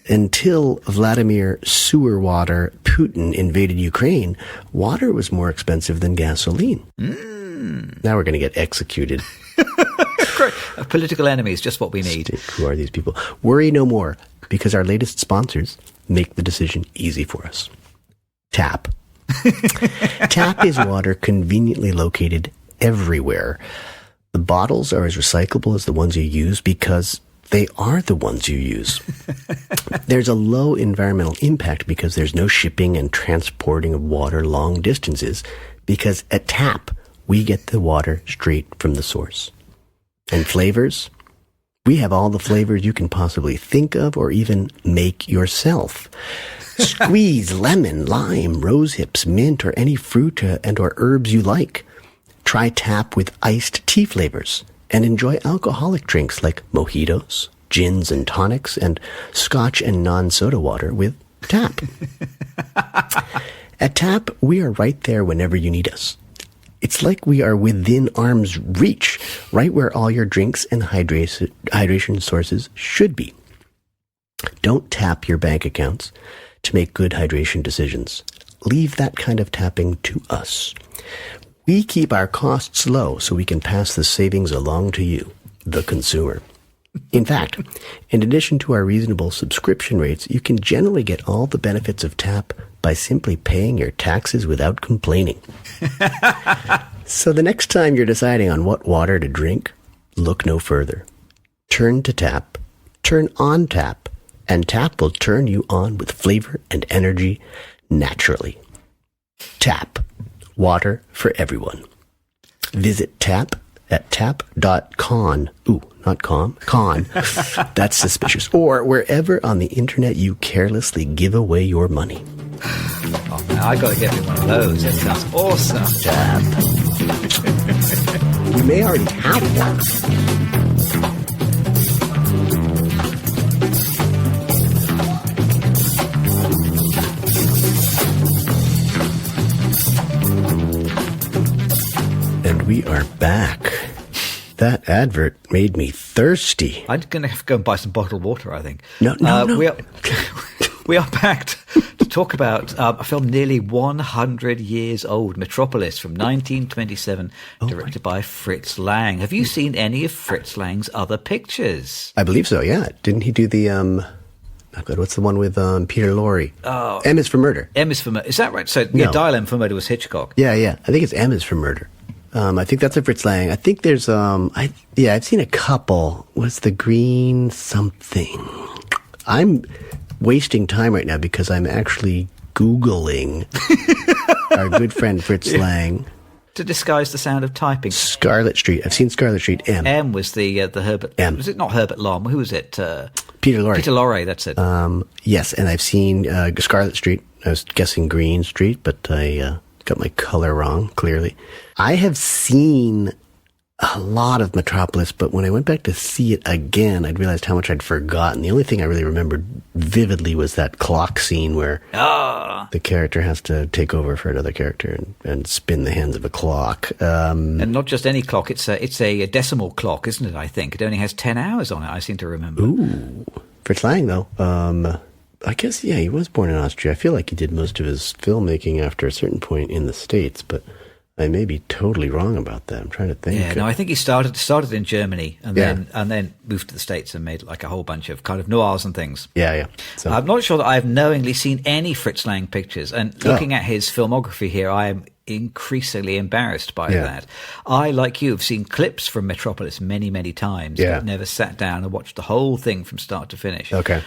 Until Vladimir Sewer Water Putin invaded Ukraine, water was more expensive than gasoline. Now we're going to get executed. Great. Political enemies, just what we need. Who are these people? Worry no more, because our latest sponsors make the decision easy for us. Tap. Tap is water conveniently located everywhere. The bottles are as recyclable as the ones you use because they are the ones you use. There's a low environmental impact because there's no shipping and transporting of water long distances, because at Tap, we get the water straight from the source. And flavors? We have all the flavors you can possibly think of or even make yourself. Squeeze lemon, lime, rose hips, mint, or any fruit and or herbs you like. Try Tap with iced tea flavors and enjoy alcoholic drinks like mojitos, gins and tonics, and scotch and non-soda water with Tap. At Tap, we are right there whenever you need us. It's like we are within arm's reach, right where all your drinks and hydration sources should be. Don't tap your bank accounts to make good hydration decisions. Leave that kind of tapping to us. We keep our costs low so we can pass the savings along to you, the consumer. In fact, in addition to our reasonable subscription rates, you can generally get all the benefits of Tap by simply paying your taxes without complaining. So the next time you're deciding on what water to drink, look no further. Turn to Tap, turn on Tap, and Tap will turn you on with flavor and energy naturally. Tap, water for everyone. Visit Tap at tap.con. Ooh, not con. That's suspicious. Or wherever on the internet you carelessly give away your money. Oh man, I gotta get me one of those. That sounds awesome. Tap. We may already have one. And we are back. That advert made me thirsty. I'm going to have to go and buy some bottled water, I think. No. We are back to talk about a film nearly 100 years old, Metropolis, from 1927, directed by Fritz Lang. Have you seen any of Fritz Lang's other pictures? I believe so, yeah. Didn't he do the, what's the one with Peter Lorre? Oh. M is for Murder. M is for Murder. Is that right? So, No. Dial M for Murder was Hitchcock. Yeah. I think it's M is for Murder. I think that's a Fritz Lang. I think there's, I've seen a couple. What's the green something? I'm wasting time right now because I'm actually Googling our good friend Fritz Lang. To disguise the sound of typing. Scarlet Street. I've seen Scarlet Street. M. M was the Herbert. M. Was it not Herbert Lom? Who was it? Peter Lorre. Peter Lorre, that's it. Yes, and I've seen Scarlet Street. I was guessing Green Street, but I got my color wrong, clearly. I have seen a lot of Metropolis, but when I went back to see it again, I'd realized how much I'd forgotten. The only thing I really remembered vividly was that clock scene where the character has to take over for another character and spin the hands of a clock. And not just any clock, it's a decimal clock, isn't it, I think? It only has 10 hours on it, I seem to remember. Ooh. Fritz Lang, though. I guess, yeah, he was born in Austria. I feel like he did most of his filmmaking after a certain point in the States, but I may be totally wrong about that. I'm trying to think. Yeah, no, I think he started in Germany and then moved to the States and made like a whole bunch of kind of noirs and things. Yeah. So. I'm not sure that I've knowingly seen any Fritz Lang pictures. And looking at his filmography here, I am increasingly embarrassed by that. I, like you, have seen clips from Metropolis many, many times, but never sat down and watched the whole thing from start to finish. Okay.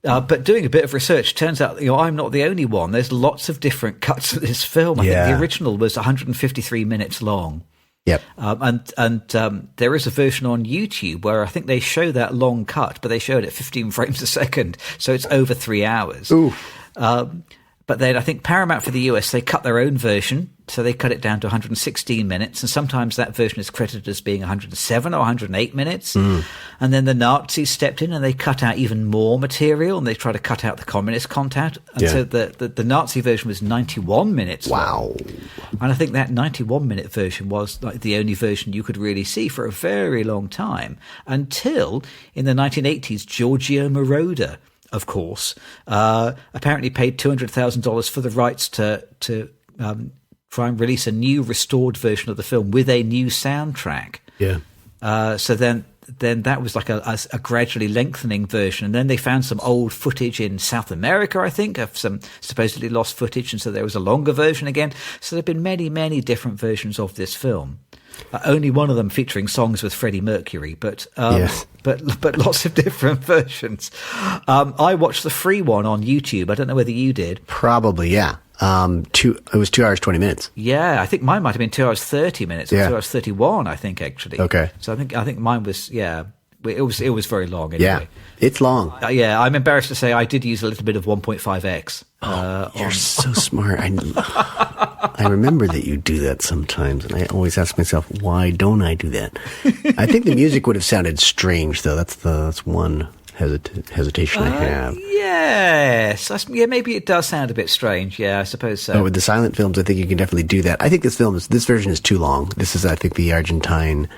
But doing a bit of research, turns out I'm not the only one. There's lots of different cuts of this film. I think the original was 153 minutes long. Yep. And there is a version on YouTube where I think they show that long cut, but they show it at 15 frames a second, so it's over 3 hours. Ooh. But then I think Paramount for the US, they cut their own version, so they cut it down to 116 minutes, and sometimes that version is credited as being 107 or 108 minutes. And then the Nazis stepped in and they cut out even more material, and they tried to cut out the communist content. And so the Nazi version was 91 minutes. Wow. And I think that 91-minute version was like the only version you could really see for a very long time, until in the 1980s, Giorgio Moroder, of course, apparently paid $200,000 for the rights to try and release a new restored version of the film with a new soundtrack. Yeah. So then that was like a gradually lengthening version. And then they found some old footage in South America, I think, of some supposedly lost footage. And so there was a longer version again. So there have been many, many different versions of this film. Only one of them featuring songs with Freddie Mercury, but lots of different versions. I watched the free one on YouTube. I don't know whether you did. Probably, yeah. It was 2 hours, 20 minutes. Yeah, I think mine might have been 2 hours, 30 minutes, or 2 hours, 31, I think, actually. Okay. So I think mine was It was very long. Anyway. Yeah, it's long. Yeah, I'm embarrassed to say I did use a little bit of 1.5x. You're so smart. I remember that you do that sometimes, and I always ask myself, why don't I do that? I think the music would have sounded strange, though. That's one hesitation I have. Yes. Maybe it does sound a bit strange. Yeah, I suppose so. But with the silent films, I think you can definitely do that. I think this version is too long. This is, I think, the Argentine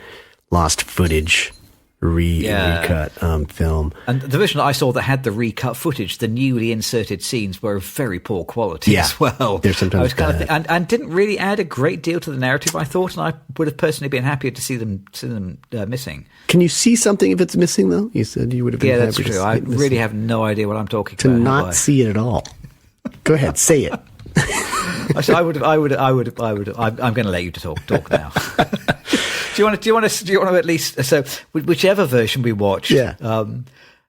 lost footage recut film. And the version that I saw that had the recut footage, the newly inserted scenes were of very poor quality as well. They're sometimes bad. And didn't really add a great deal to the narrative, I thought, and I would have personally been happier to see them missing. Can you see something if it's missing, though? You said you would have been happy that's true. to see I it missing. really have no idea what I'm talking to about. To not see it at all. Go ahead, say it. I would. I'm going to let you talk now. Do you want to at least, so whichever version we watch, and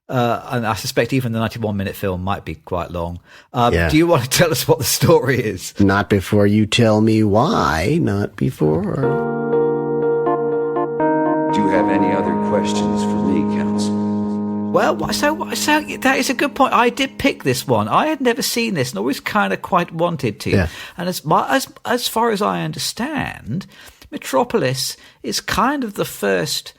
I suspect even the 91-minute film might be quite long. Do you want to tell us what the story is? Not before you tell me why. Not before. Do you have any other questions for me, Counsel? Well, so that is a good point. I did pick this one. I had never seen this and always kind of quite wanted to. Yeah. And as far as I understand, Metropolis is kind of the first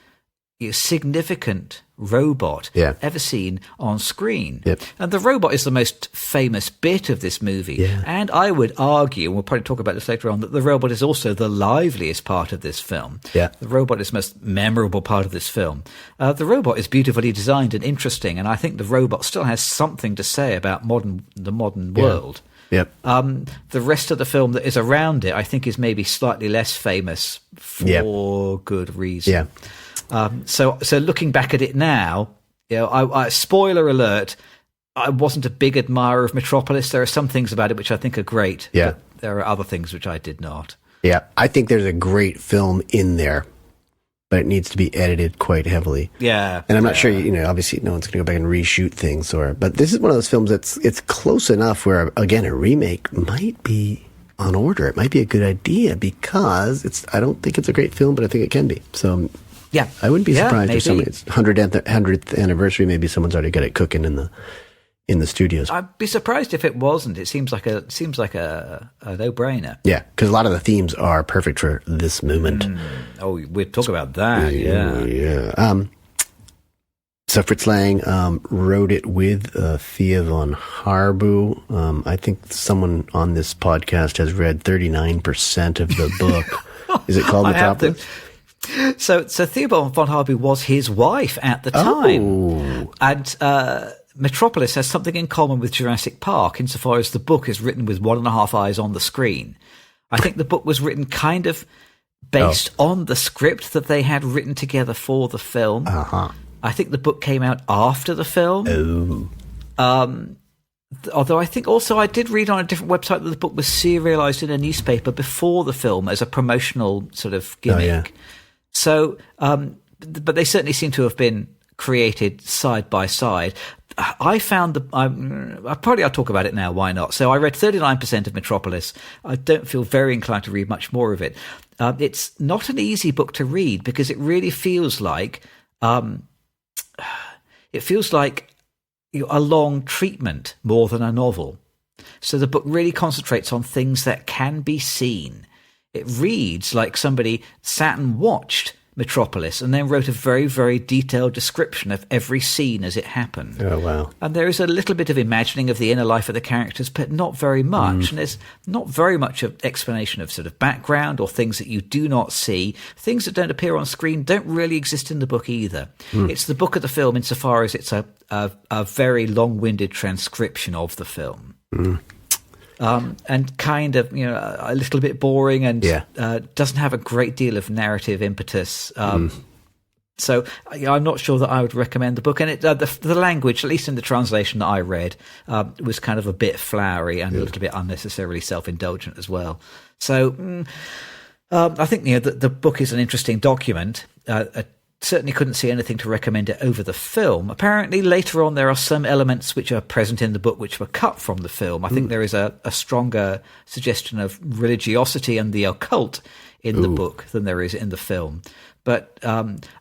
significant robot ever seen on screen. Yep. And the robot is the most famous bit of this movie. Yeah. And I would argue, and we'll probably talk about this later on, that the robot is also the liveliest part of this film. Yeah. The robot is the most memorable part of this film. The robot is beautifully designed and interesting, and I think the robot still has something to say about the modern world. Yep. The rest of the film that is around it, I think, is maybe slightly less famous for good reason. Yeah. So looking back at it now, I spoiler alert, I wasn't a big admirer of Metropolis. There are some things about it which I think are great. Yeah. But there are other things which I did not. Yeah. I think there's a great film in there, but it needs to be edited quite heavily. Yeah. And I'm not sure, obviously no one's going to go back and reshoot things but this is one of those films it's close enough where, again, a remake might be on order. It might be a good idea because I don't think it's a great film, but I think it can be. So yeah, I wouldn't be surprised if maybe. it's 100th anniversary, maybe someone's already got it cooking in the studios. I'd be surprised if it wasn't. It seems like a no-brainer. Yeah, because a lot of the themes are perfect for this moment. We'll talk about that. Yeah. So Fritz Lang wrote it with Thea von Harbu. I think someone on this podcast has read 39% of the book. Is it called Metropolis? So Thea von Harbu was his wife at the time. And Metropolis has something in common with Jurassic Park insofar as the book is written with 1.5 eyes on the screen. I think the book was written kind of based on the script that they had written together for the film. I think the book came out after the film. Although I think also I did read on a different website that the book was serialized in a newspaper before the film as a promotional sort of gimmick. So, but they certainly seem to have been created side by side. I found I'll talk about it now. Why not? So I read 39% of Metropolis. I don't feel very inclined to read much more of it. It's not an easy book to read because it really feels like a long treatment more than a novel. So the book really concentrates on things that can be seen. It reads like somebody sat and watched Metropolis and then wrote a very, very detailed description of every scene as it happened. Oh, wow. And there is a little bit of imagining of the inner life of the characters, but not very much. And there's not very much of explanation of sort of background or things that you do not see. Things that don't appear on screen don't really exist in the book either. It's the book of the film insofar as it's a very long-winded transcription of the film. And kind of, a little bit boring and doesn't have a great deal of narrative impetus. So I'm not sure that I would recommend the book. And the language, at least in the translation that I read, was kind of a bit flowery and a little bit unnecessarily self-indulgent as well. So I think the book is an interesting document. Certainly couldn't see anything to recommend it over the film. Apparently, later on, there are some elements which are present in the book which were cut from the film. I think there is a stronger suggestion of religiosity and the occult in the book than there is in the film. But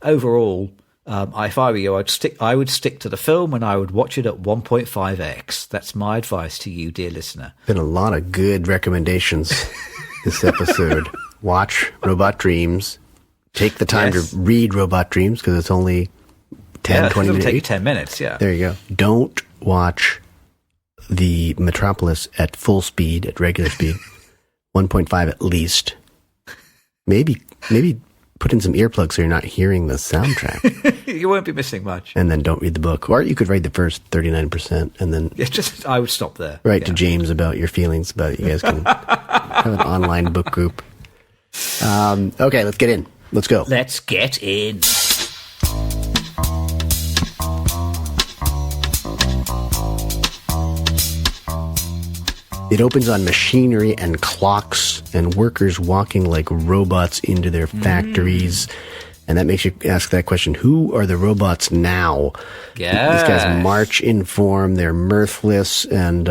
overall, If I were you, I would stick to the film and I would watch it at 1.5x. That's my advice to you, dear listener. Been a lot of good recommendations this episode. Watch Robot Dreams. Take the time to read Robot Dreams because it's only 10, 20 minutes. It'll take you 10 minutes, yeah. There you go. Don't watch the Metropolis at full speed, at regular speed. 1.5 at least. Maybe put in some earplugs so you're not hearing the soundtrack. You won't be missing much. And then don't read the book. Or you could read the first 39% and then... I would stop there. Write to James about your feelings about it. You guys can have an online book group. Okay, let's get in. Let's go. Let's get in. It opens on machinery and clocks and workers walking like robots into their factories. And that makes you ask that question, who are the robots now? Yeah. These guys march in form, they're mirthless, and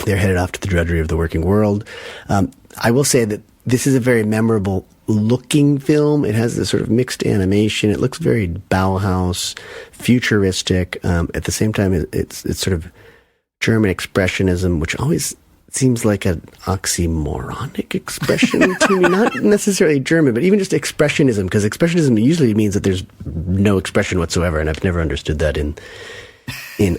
they're headed off to the drudgery of the working world. I will say that this is a very memorable looking film. It has this sort of mixed animation. It looks very Bauhaus, futuristic. At the same time, it's sort of German expressionism, which always seems like an oxymoronic expression to me. Not necessarily German, but even just expressionism, because expressionism usually means that there's no expression whatsoever, and I've never understood that in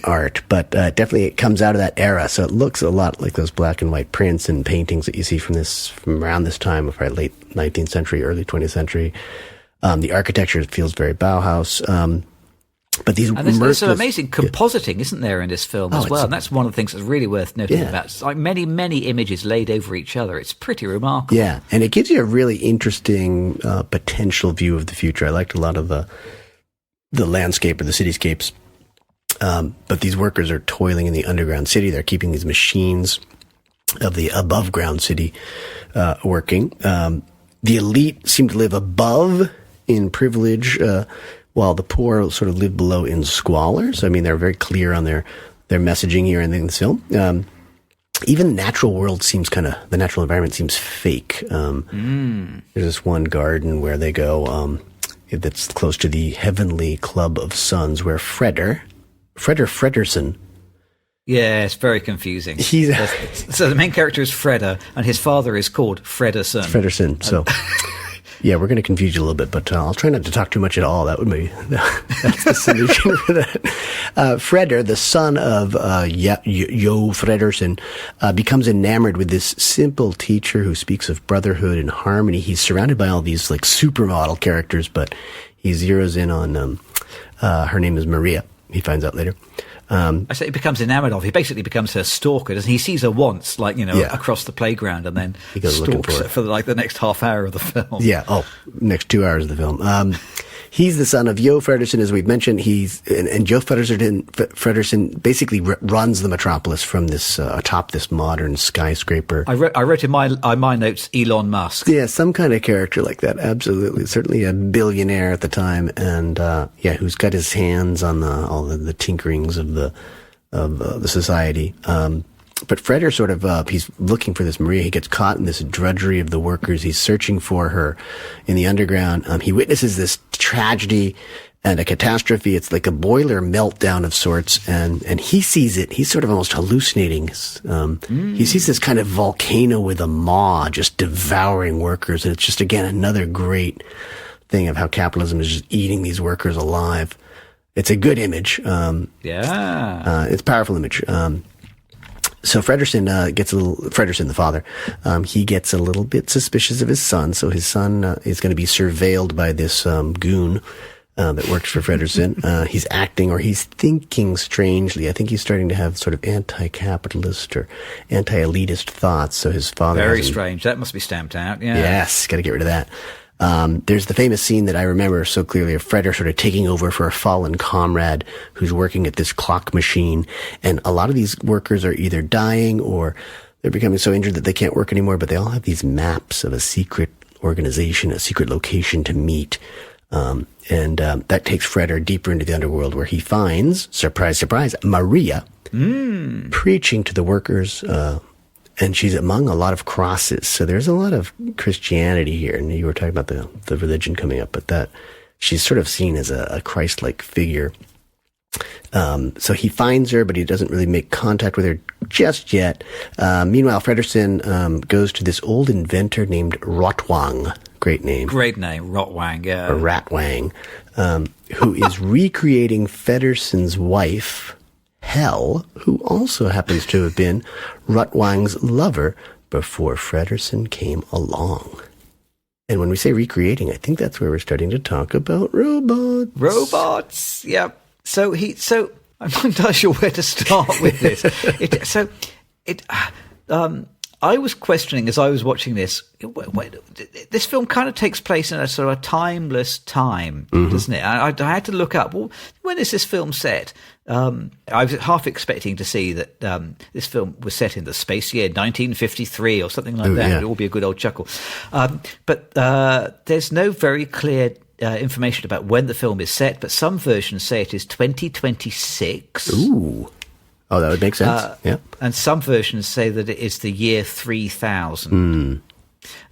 art. But definitely it comes out of that era, so it looks a lot like those black and white prints and paintings that you see from around this time of our late 19th century, early 20th century. The architecture feels very Bauhaus. But there's some amazing compositing, isn't there, in this film as well? And that's one of the things that's really worth noting about. It's like many, many images laid over each other. It's pretty remarkable. Yeah, and it gives you a really interesting potential view of the future. I liked a lot of the landscape or the cityscapes. But these workers are toiling in the underground city. They're keeping these machines of the above ground city working. The elite seem to live above in privilege, while the poor sort of live below in squalor. So, I mean, they're very clear on their messaging here in this film. Even the natural world the natural environment seems fake. There's this one garden where they go, that's close to the Heavenly Club of Suns, where Fredersen. Yeah, it's very confusing. So the main character is Freda, and his father is called Fredersen. Fredersen, so... Yeah, we're going to confuse you a little bit, but I'll try not to talk too much at all. That's the solution for that. Freder, the son of Jo Fredersen, becomes enamored with this simple teacher who speaks of brotherhood and harmony. He's surrounded by all these like supermodel characters, but he zeroes in on her name is Maria. He finds out later. I say he becomes enamored of. He basically becomes her stalker, doesn't he? He sees her once, across the playground, and then he goes stalks her for the next half hour of the film. Yeah. Oh, next 2 hours of the film. He's the son of Jo Fredersen, as we've mentioned. And Jo Fredersen basically runs the Metropolis from this atop this modern skyscraper. I wrote in my notes Elon Musk. Yeah, some kind of character like that. Absolutely, certainly a billionaire at the time, and who's got his hands on all the tinkerings of the society. But Freder sort of, he's looking for this Maria. He gets caught in this drudgery of the workers. He's searching for her in the underground. He witnesses this tragedy and a catastrophe. It's like a boiler meltdown of sorts. And he sees it. He's sort of almost hallucinating. He sees this kind of volcano with a maw just devouring workers. And it's just, again, another great thing of how capitalism is just eating these workers alive. It's a good image. It's a powerful image. So Fredersen the father, he gets a little bit suspicious of his son. So his son is going to be surveilled by this goon that works for Fredersen. He's acting or he's thinking strangely. I think he's starting to have sort of anti-capitalist or anti-elitist thoughts. So his father very strange. That must be stamped out. Yeah. Yes, got to get rid of that. There's the famous scene that I remember so clearly of Freder sort of taking over for a fallen comrade who's working at this clock machine. And a lot of these workers are either dying or they're becoming so injured that they can't work anymore, but they all have these maps of a secret organization, a secret location to meet. That takes Freder deeper into the underworld where he finds, surprise, surprise, Maria preaching to the workers, and she's among a lot of crosses. So there's a lot of Christianity here. And you were talking about the religion coming up, but that she's sort of seen as a Christ-like figure. So he finds her, but he doesn't really make contact with her just yet. Meanwhile, Fredersen goes to this old inventor named Rotwang. Great name. Great name, Rotwang, yeah. Or Ratwang, who is recreating Fredersen's wife, Hel, who also happens to have been Rotwang's lover before Fredersen came along. And when we say recreating, I think that's where we're starting to talk about robots. Robots, yep. So I'm not entirely sure where to start with this. I was questioning as I was watching this. This film kind of takes place in a sort of a timeless time, doesn't it? I had to look up. Well, when is this film set? I was half expecting to see that this film was set in the space year 1953 or something like that. Yeah. It would all be a good old chuckle. But there's no very clear information about when the film is set, but some versions say it is 2026. Ooh. Oh, that would make sense. Yeah. And some versions say that it is the year 3000.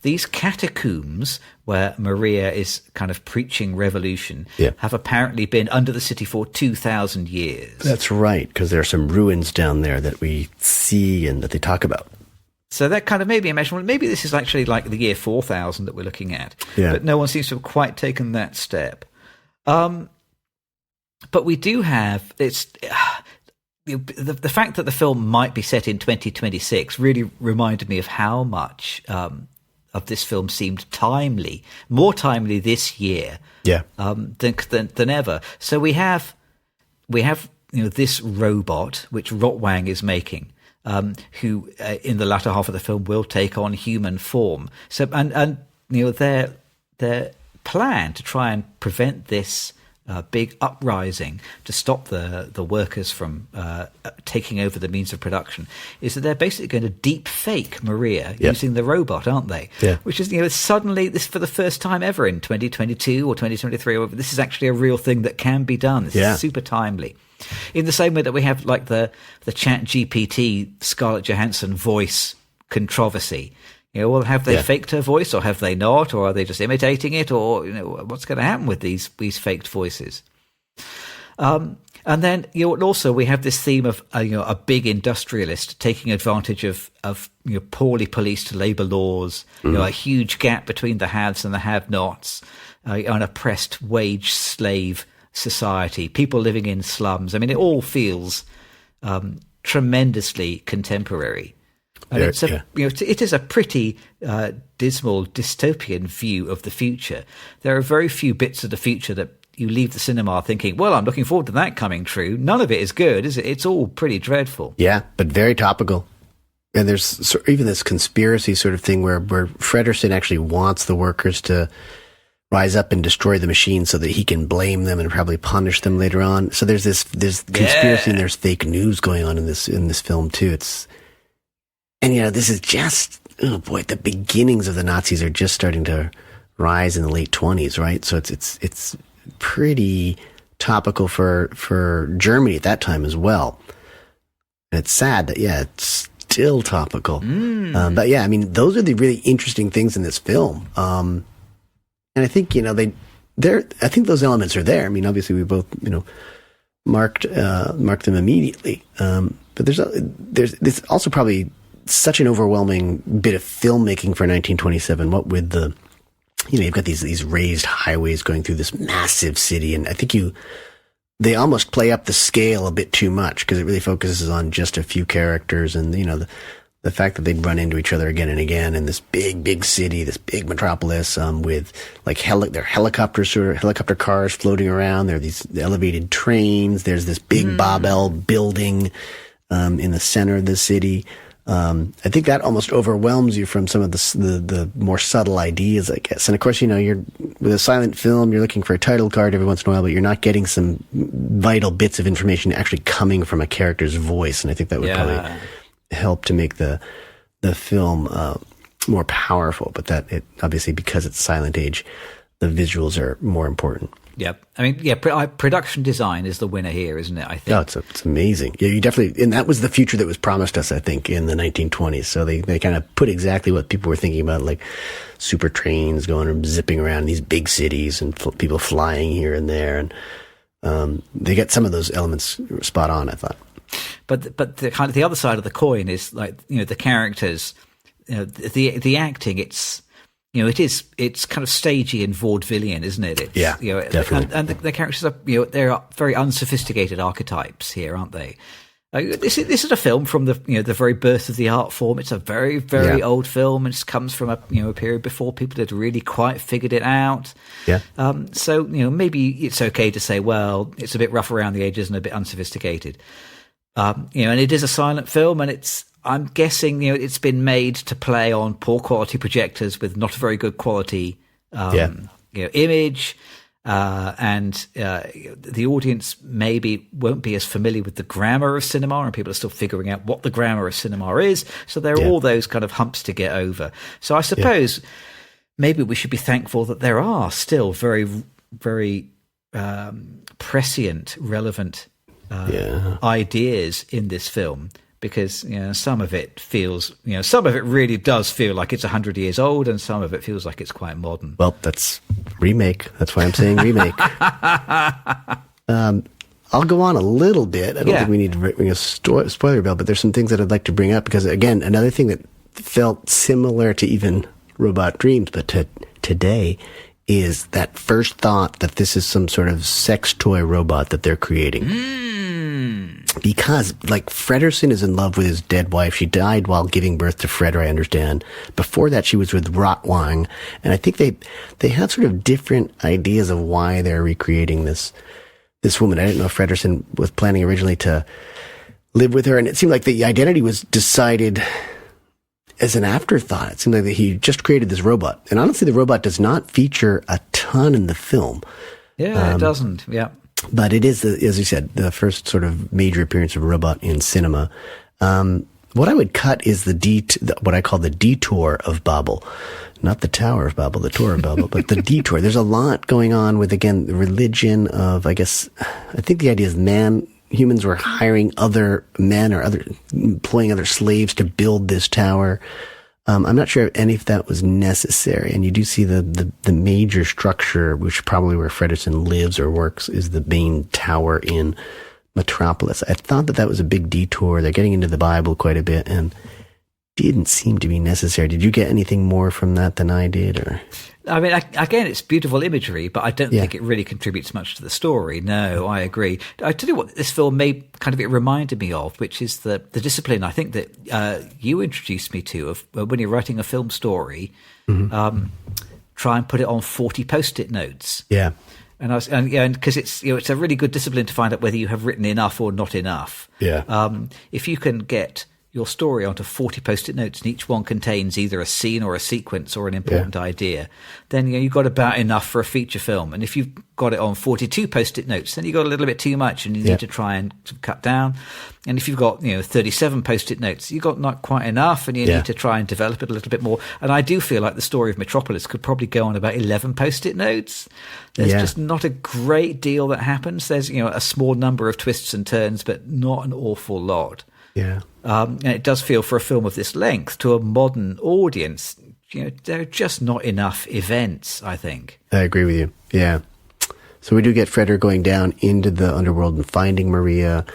These catacombs where Maria is kind of preaching revolution have apparently been under the city for 2,000 years. That's right, because there are some ruins down there that we see and that they talk about. So that kind of made me imagine, well, maybe this is actually like the year 4000 that we're looking at. Yeah. But no one seems to have quite taken that step. But we do have... The fact that the film might be set in 2026 really reminded me of how much of this film seemed timely, more timely this year than ever. So we have this robot which Rotwang is making, who in the latter half of the film will take on human form. So and their plan to try and prevent this big uprising to stop the workers from taking over the means of production is that they're basically going to deep fake Maria using the robot, aren't they? Yeah. Which is, suddenly this for the first time ever in 2022 or 2023, or this is actually a real thing that can be done. This is super timely. In the same way that we have like the Chat GPT Scarlett Johansson voice controversy. Well, have they faked her voice, or have they not, or are they just imitating it, or what's going to happen with these faked voices? And then also we have this theme of a big industrialist taking advantage of poorly policed labor laws, a huge gap between the haves and the have-nots, an oppressed wage slave society, people living in slums. I mean, it all feels tremendously contemporary. And it is a pretty dismal dystopian view of the future. There are very few bits of the future that you leave the cinema thinking, well, I'm looking forward to that coming true. None of it is good, is it? It's all pretty dreadful. Yeah, but very topical. And there's even this conspiracy sort of thing where Fredersen actually wants the workers to rise up and destroy the machine so that he can blame them and probably punish them later on. So there's this conspiracy and there's fake news going on in this film too. And this is just, the beginnings of the Nazis are just starting to rise in the late 20s, right? So it's pretty topical for Germany at that time as well. And it's sad that, it's still topical. But yeah, I mean, those are the really interesting things in this film. And I think, I think those elements are there. I mean, obviously we both, marked them immediately. But there's also probably such an overwhelming bit of filmmaking for 1927. What with you've got these raised highways going through this massive city, and I think they almost play up the scale a bit too much because it really focuses on just a few characters, and the fact that they'd run into each other again and again in this big city, this big metropolis, with like their helicopter cars floating around. There are these elevated trains. There's this big Babel building in the center of the city. I think that almost overwhelms you from some of the more subtle ideas, I guess. And of course, you're with a silent film, you're looking for a title card every once in a while, but you're not getting some vital bits of information actually coming from a character's voice. And I think that would probably help to make the film more powerful. But that obviously, because it's silent age, the visuals are more important. Yeah, I mean, yeah, production design is the winner here, isn't it? I think. Oh, it's amazing. Yeah, you definitely, and that was the future that was promised us, I think, in the 1920s. So they kind of put exactly what people were thinking about, like super trains going and zipping around these big cities and people flying here and there, and they get some of those elements spot on, I thought. But the kind of the other side of the coin is like, you know, the characters, you know, the acting. It's kind of stagey and vaudevillian, isn't it? Yeah, you know, definitely. And the characters are, you know, they're very unsophisticated archetypes here, aren't they? This is a film from the very birth of the art form. It's a very, very old film. It comes from a period before people had really quite figured it out. Yeah. So maybe it's okay to say, well, it's a bit rough around the edges and a bit unsophisticated. And it is a silent film, and I'm guessing it's been made to play on poor quality projectors with not a very good quality image. And the audience maybe won't be as familiar with the grammar of cinema, and people are still figuring out what the grammar of cinema is. So there are all those kind of humps to get over. So I suppose maybe we should be thankful that there are still very, very prescient, relevant ideas in this film. Because some of it feels, some of it really does feel like it's 100 years old, and some of it feels like it's quite modern. Well, that's remake. That's why I'm saying remake. I'll go on a little bit. I don't think we need to ring a spoiler bell, but there's some things that I'd like to bring up because, again, another thing that felt similar to even Robot Dreams, but to today, is that first thought that this is some sort of sex toy robot that they're creating. Because, like, Fredersen is in love with his dead wife. She died while giving birth to Freder, I understand. Before that, she was with Rotwang. And I think they have sort of different ideas of why they're recreating this woman. I didn't know if Fredersen was planning originally to live with her. And it seemed like the identity was decided as an afterthought. It seemed like that he just created this robot. And honestly, the robot does not feature a ton in the film. Yeah, it doesn't. Yeah. But it is, as you said, the first sort of major appearance of a robot in cinema. What I would cut is what I call the detour of Babel. Not the Tower of Babel, the Tour of Babel, but the detour. There's a lot going on with, again, the religion of, I think the idea is humans were hiring other men or employing other slaves to build this tower. I'm not sure if that was necessary. And you do see the major structure, which probably where Fredersen lives or works, is the main tower in Metropolis. I thought that was a big detour. They're getting into the Bible quite a bit and didn't seem to be necessary. Did you get anything more from that than I did? Or? I mean, again, it's beautiful imagery, but I don't think it really contributes much to the story. No, I agree. I tell you what, this film it reminded me of, which is the discipline I think that you introduced me to of when you're writing a film story, try and put it on 40 Post-it notes. Yeah. And because it's a really good discipline to find out whether you have written enough or not enough. Yeah. If you can get your story onto 40 Post-it notes, and each one contains either a scene or a sequence or an important idea, then you've got about enough for a feature film. And if you've got it on 42 Post-it notes, then you've got a little bit too much, and you need to try and cut down. And if you've got 37 Post-it notes, you've got not quite enough, and you need to try and develop it a little bit more. And I do feel like the story of Metropolis could probably go on about 11 Post-it notes. There's just not a great deal that happens. There's a small number of twists and turns, but not an awful lot. Yeah. And it does feel, for a film of this length, to a modern audience, there are just not enough events, I think. I agree with you. Yeah. So we do get Freder going down into the underworld and finding Maria.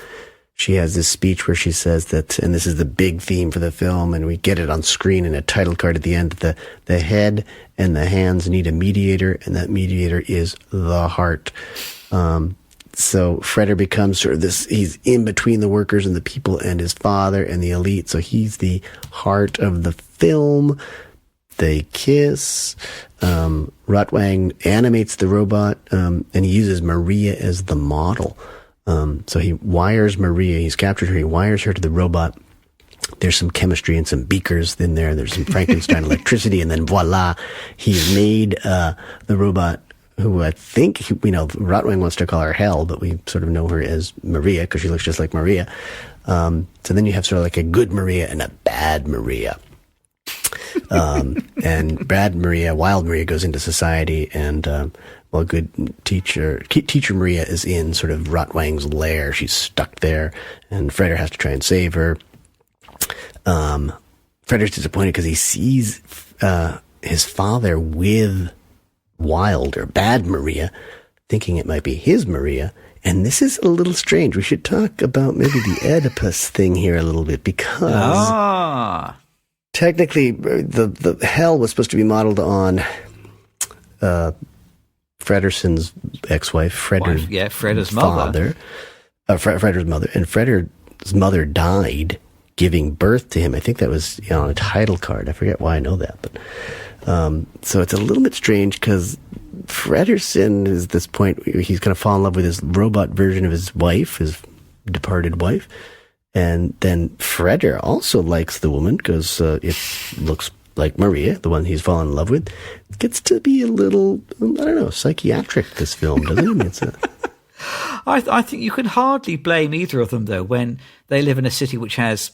She has this speech where she says that, and this is the big theme for the film, and we get it on screen in a title card at the end, that the head and the hands need a mediator, and that mediator is the heart. So Freder becomes sort of he's in between the workers and the people and his father and the elite. So he's the heart of the film. They kiss. Rotwang animates the robot, and he uses Maria as the model. So he wires Maria. He's captured her. He wires her to the robot. There's some chemistry and some beakers in there. There's some Frankenstein electricity. And then voila, he's made the robot, who I think, Rotwang wants to call her Hell, but we sort of know her as Maria because she looks just like Maria. So then you have sort of like a good Maria and a bad Maria. And bad Maria, wild Maria, goes into society and Well, good teacher Maria is in sort of Rotwang's lair. She's stuck there, and Freder has to try and save her. Freder's disappointed because he sees his father with wild or bad Maria, thinking it might be his Maria. And this is a little strange. We should talk about maybe the Oedipus thing here a little bit, because technically the hell was supposed to be modeled on Frederson's ex-wife, Freder's mother. Freder's mother. And Freder's mother died giving birth to him. I think that was on a title card. I forget why I know that. But so it's a little bit strange because Frederson is this point, he's going to fall in love with his robot version of his wife, his departed wife. And then Freder also likes the woman because it looks like Maria, the one he's fallen in love with. It gets to be a little, I don't know, psychiatric, this film, doesn't it? I mean, it's I think you can hardly blame either of them, though, when they live in a city which has,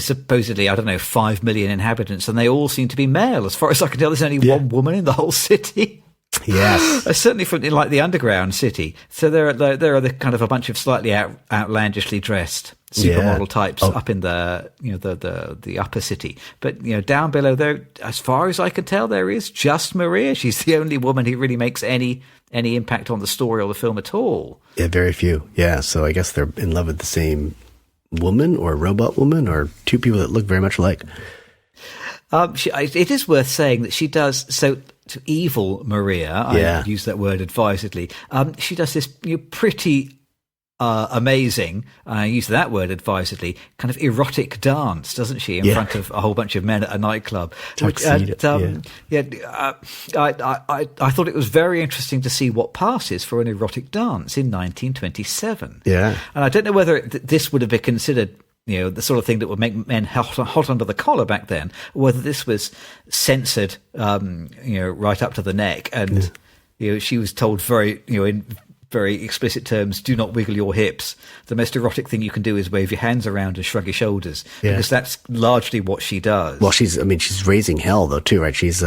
supposedly, 5 million inhabitants, and they all seem to be male. As far as I can tell, there's only one woman in the whole city. Yes. Certainly from like the underground city. So there are the kind of a bunch of slightly outlandishly dressed supermodel types up in the the upper city. But down below there, as far as I can tell, there is just Maria. She's the only woman who really makes any impact on the story or the film at all. Yeah, very few. Yeah, so I guess they're in love with the same woman or robot woman or two people that look very much alike. It is worth saying that she does so. To evil Maria, I use that word advisedly. She does this pretty amazing, I use that word advisedly, kind of erotic dance, doesn't she, in front of a whole bunch of men at a nightclub? I thought it was very interesting to see what passes for an erotic dance in 1927. Yeah. And I don't know whether this would have been considered the sort of thing that would make men hot under the collar back then, or whether this was censored, right up to the neck. And, she was told in very explicit terms, do not wiggle your hips. The most erotic thing you can do is wave your hands around and shrug your shoulders, because that's largely what she does. Well, she's raising hell though, too, right? She's,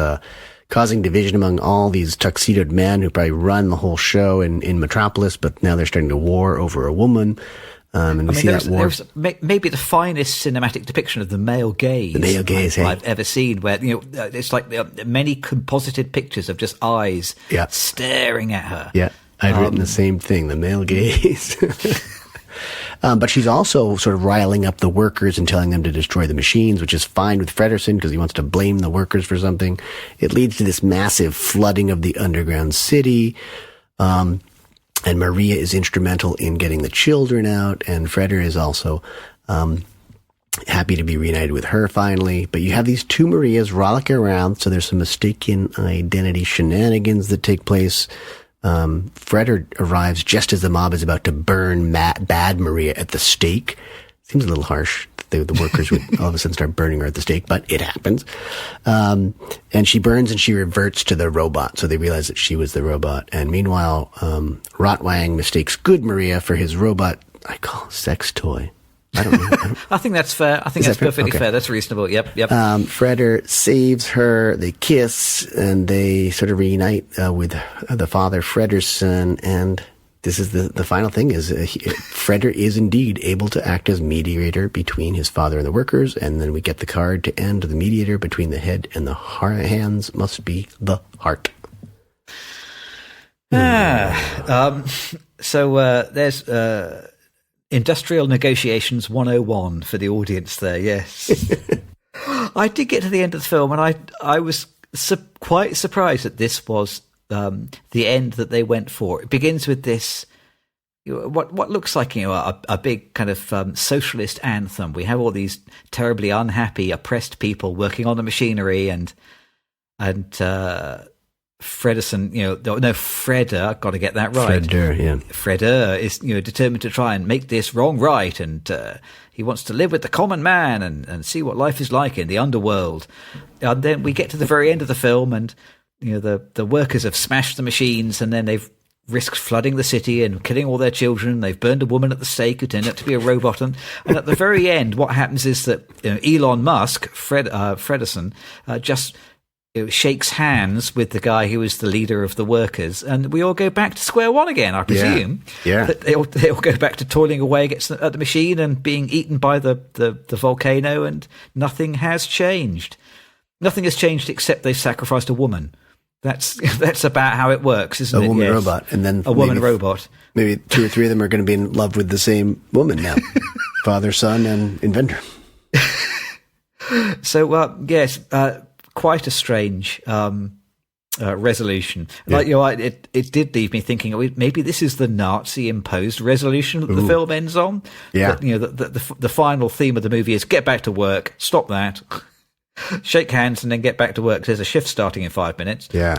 causing division among all these tuxedoed men who probably run the whole show in Metropolis, but now they're starting to war over a woman. And we see that war. There's maybe the finest cinematic depiction of the male gaze, I've ever seen, where it's like many composited pictures of just eyes staring at her. Yeah, I'd written the same thing, the male gaze. But she's also sort of riling up the workers and telling them to destroy the machines, which is fine with Frederson because he wants to blame the workers for something. It leads to this massive flooding of the underground city. And Maria is instrumental in getting the children out, and Freder is also happy to be reunited with her finally. But you have these two Marias rollicking around, so there's some mistaken identity shenanigans that take place. Freder arrives just as the mob is about to burn bad Maria at the stake. Seems a little harsh. The workers would all of a sudden start burning her at the stake, but it happens. And she burns and she reverts to the robot. So they realize that she was the robot. And meanwhile, Rotwang mistakes good Maria for his robot, I call sex toy. I don't know. I think that's fair. I think that's perfectly fair. That's reasonable. Yep. Freder saves her. They kiss and they sort of reunite with the father, Frederson, and this is the final thing is Freder is indeed able to act as mediator between his father and the workers, and then we get the card to end the mediator between the head and the hands must be the heart. So there's Industrial Negotiations 101 for the audience there, yes. I did get to the end of the film, and I was quite surprised that this was the end that they went for. It begins with this, what looks like a big kind of socialist anthem. We have all these terribly unhappy, oppressed people working on the machinery, and Frederson, Freder, I've got to get that right. Freder is determined to try and make this wrong right, and he wants to live with the common man and see what life is like in the underworld. And then we get to the very end of the film, and the workers have smashed the machines, and then they've risked flooding the city and killing all their children. They've burned a woman at the stake who turned out to be a robot. And at the very end, what happens is that Elon Musk, Frederson, just shakes hands with the guy who was the leader of the workers, and we all go back to square one again, I presume. Yeah. They all go back to toiling away against at the machine and being eaten by the volcano, and nothing has changed. Nothing has changed except they've sacrificed a woman. That's about how it works, isn't it? A woman robot. And then a woman robot. Maybe 2 or 3 of them are going to be in love with the same woman now. Father, son, and inventor. So, yes, quite a strange resolution. Like, it did leave me thinking, maybe this is the Nazi-imposed resolution that the film ends on. Yeah. But, the final theme of the movie is get back to work, stop that, shake hands, and then get back to work. There's a shift starting in 5 minutes. Yeah.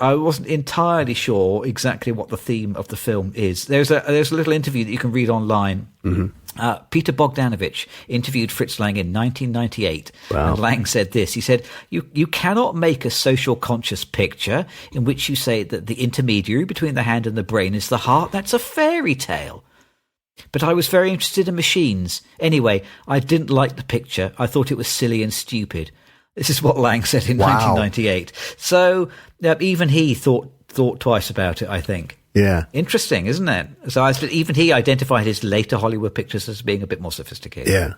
I wasn't entirely sure exactly what the theme of the film is. There's a little interview that you can read online. Mm-hmm. Peter Bogdanovich interviewed Fritz Lang in 1998. Wow. And Lang said this. He said, you cannot make a social conscious picture in which you say that the intermediary between the hand and the brain is the heart. That's a fairy tale. But I was very interested in machines. Anyway, I didn't like the picture. I thought it was silly and stupid. This is what Lang said in 1998. So even he thought twice about it, I think. Yeah. Interesting, isn't it? So even he identified his later Hollywood pictures as being a bit more sophisticated. Yeah.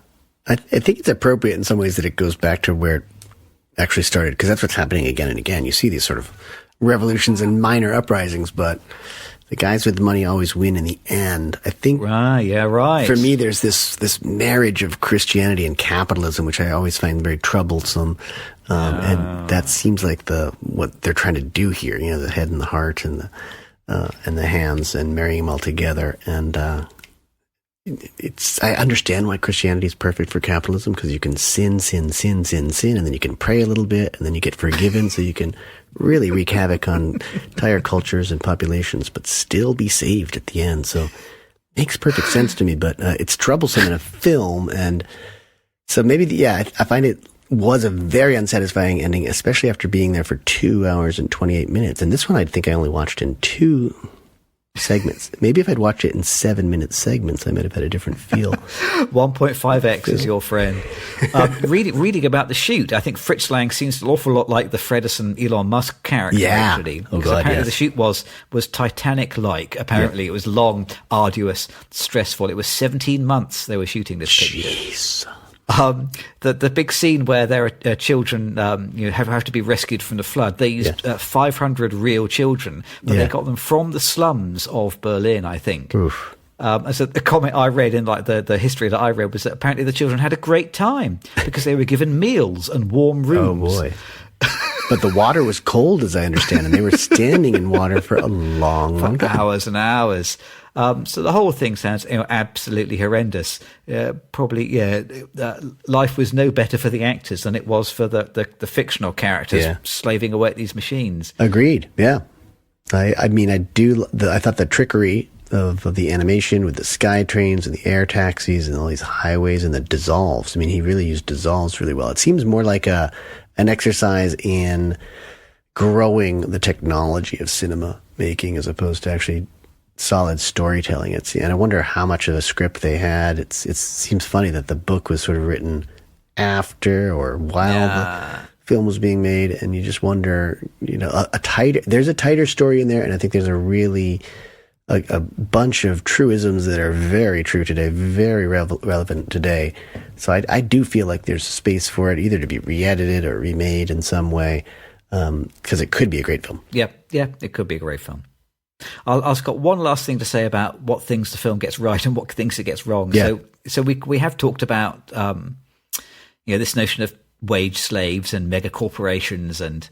I think it's appropriate in some ways that it goes back to where it actually started, because that's what's happening again and again. You see these sort of revolutions and minor uprisings, but the guys with the money always win in the end. I think. Right. For me, there's this marriage of Christianity and capitalism, which I always find very troublesome, and that seems like what they're trying to do here. The head and the heart and the hands, and marrying them all together. And I understand why Christianity is perfect for capitalism, because you can sin, and then you can pray a little bit, and then you get forgiven, so you can really wreak havoc on entire cultures and populations, but still be saved at the end. So it makes perfect sense to me, but it's troublesome in a film. And so maybe, I find it was a very unsatisfying ending, especially after being there for 2 hours and 28 minutes. And this one, I think I only watched in 2 segments. Maybe if I'd watched it in 7-minute segments, I might have had a different feel. 1.5x is your friend. Reading about the shoot, I think Fritz Lang seems an awful lot like the Fredderson Elon Musk character, actually. Because apparently the shoot was Titanic-like. Apparently it was long, arduous, stressful. It was 17 months they were shooting this picture. Jeez. The big scene where there are children have to be rescued from the flood. They used 500 real children, but they got them from the slums of Berlin, I think. Oof. So the comment I read in the history that I read was that apparently the children had a great time because they were given meals and warm rooms. Oh boy. But the water was cold, as I understand, and they were standing in water for a long time. Hours and hours. So the whole thing sounds absolutely horrendous. Life was no better for the actors than it was for the fictional characters slaving away at these machines. Agreed. Yeah. I thought the trickery of the animation with the sky trains and the air taxis and all these highways and the dissolves. I mean, he really used dissolves really well. It seems more like an exercise in growing the technology of cinema making as opposed to actually solid storytelling. And I wonder how much of a script they had. It seems funny that the book was sort of written after or while the film was being made, and you just wonder, there's a tighter story in there, and I think there's a bunch of truisms that are very true today, very relevant today. So I do feel like there's space for it either to be re-edited or remade in some way, because it could be a great film. Yeah, it could be a great film. I've got one last thing to say about what things the film gets right and what things it gets wrong. Yeah. So we have talked about this notion of wage slaves and mega corporations and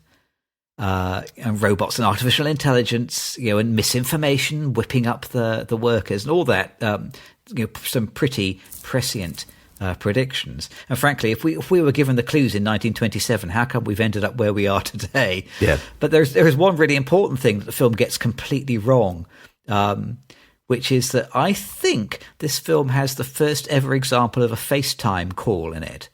robots and artificial intelligence, and misinformation whipping up the workers and all that. Some pretty prescient predictions. And frankly, if we were given the clues in 1927, how come we've ended up where we are today? Yeah. But there is one really important thing that the film gets completely wrong, which is that I think this film has the first ever example of a FaceTime call in it.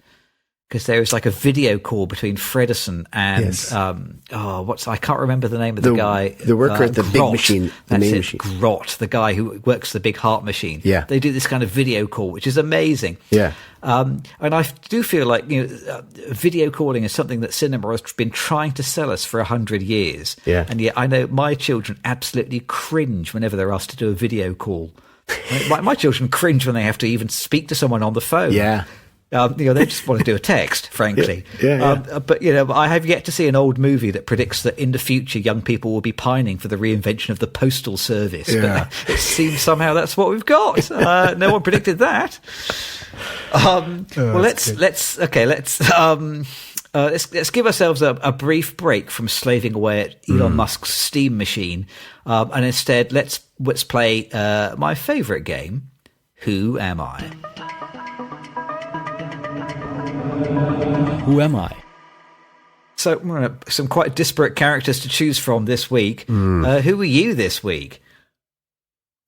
because there was like a video call between Fredderson and Yes. I can't remember the name of the guy. The worker at the big Grot. machine, the That's main it, machine. Grot, the guy who works the big heart machine. Yeah. They do this kind of video call, which is amazing. Yeah. And I do feel like video calling is something that cinema has been trying to sell us for 100 years. Yeah. And yet I know my children absolutely cringe whenever they're asked to do a video call. my children cringe when they have to even speak to someone on the phone. Yeah. They just want to do a text, frankly. Yeah. But I have yet to see an old movie that predicts that in the future young people will be pining for the reinvention of the postal service. Yeah. But it seems somehow that's what we've got. No one predicted that. Let's give ourselves a brief break from slaving away at Elon Musk's steam machine, and instead let's play my favourite game, Who Am I? Who am I? So, some quite disparate characters to choose from this week. Who are you this week?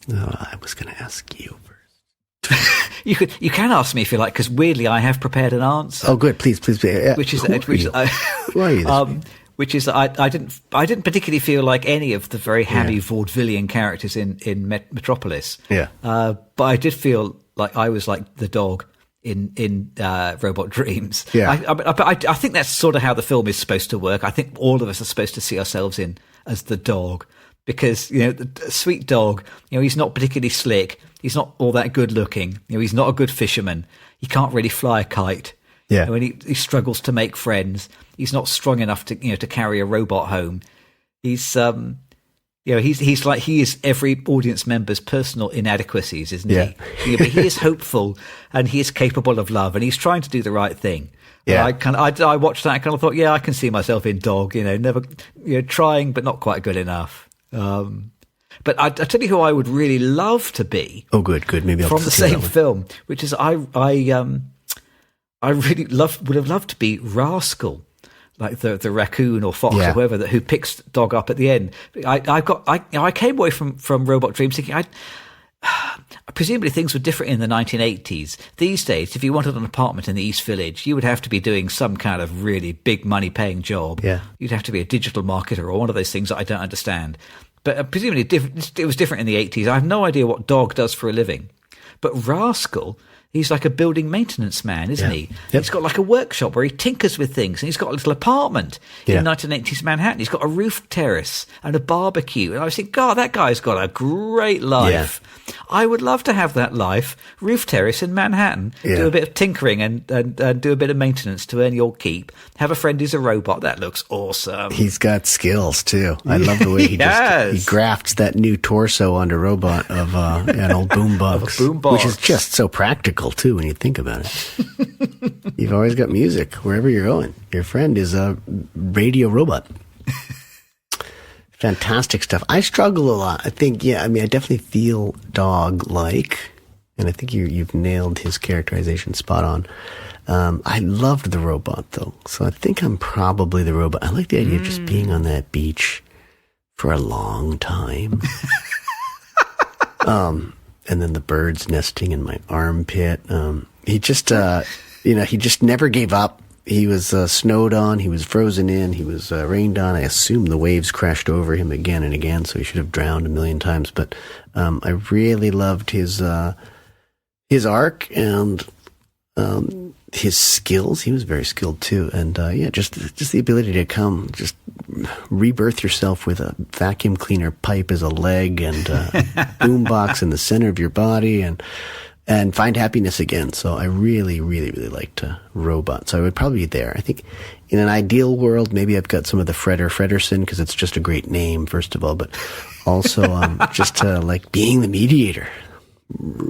No, I was going to ask you first. You can ask me if you like, because weirdly I have prepared an answer. Oh, good. Please. Yeah. Which is Who are you this week? Which is that I didn't particularly feel like any of the very hammy vaudevillian characters in Metropolis. Yeah. But I did feel like I was like the dog in Robot Dreams. Yeah. I think that's sort of how the film is supposed to work. I think all of us are supposed to see ourselves in as the dog, because the sweet dog, he's not particularly slick. He's not all that good looking. He's not a good fisherman. He can't really fly a kite. Yeah. When he struggles to make friends. He's not strong enough to to carry a robot home. He's he's like, he is every audience member's personal inadequacies, isn't he? But he is hopeful and he is capable of love and he's trying to do the right thing. Yeah. I watched that and kind of thought, I can see myself in dog, never, trying, but not quite good enough. But I tell you who I would really love to be. Oh, good. Maybe I'll from the same film, which is I really would have loved to be Rascal, like the raccoon or fox or whoever who picks the dog up at the end. I came away from Robot Dreams thinking presumably things were different in the 1980s. These days, if you wanted an apartment in the East Village, you would have to be doing some kind of really big money paying job. Yeah. You'd have to be a digital marketer or one of those things that I don't understand. But presumably it was different in the 80s. I have no idea what dog does for a living. But Rascal, he's like a building maintenance man, isn't he? Yep. He's got like a workshop where he tinkers with things, and he's got a little apartment in 1980s Manhattan. He's got a roof terrace and a barbecue. And I was thinking, God, that guy's got a great life. Yeah. I would love to have that life. Roof terrace in Manhattan. Yeah. Do a bit of tinkering and do a bit of maintenance to earn your keep. Have a friend who's a robot. That looks awesome. He's got skills too. I love the way he grafts that new torso onto robot of an old boombox, which is just so practical too when you think about it. You've always got music wherever you're going. Your friend is a radio robot. Fantastic stuff. I struggle a lot. I think, I definitely feel dog-like, and I think you've nailed his characterization spot on. I loved the robot, though, so I think I'm probably the robot. I like the idea of just being on that beach for a long time. And then the birds nesting in my armpit. He just, he just never gave up. He was snowed on, he was frozen in, he was rained on. I assume the waves crashed over him again and again, so he should have drowned a million times. But I really loved his arc and his skills. He was very skilled too. And just the ability to just rebirth yourself with a vacuum cleaner pipe as a leg and a boombox in the center of your body and find happiness again. So I really, really, really liked Robot. So I would probably be there. I think in an ideal world, maybe I've got some of the Fredderson, because it's just a great name, first of all, but also just like being the mediator.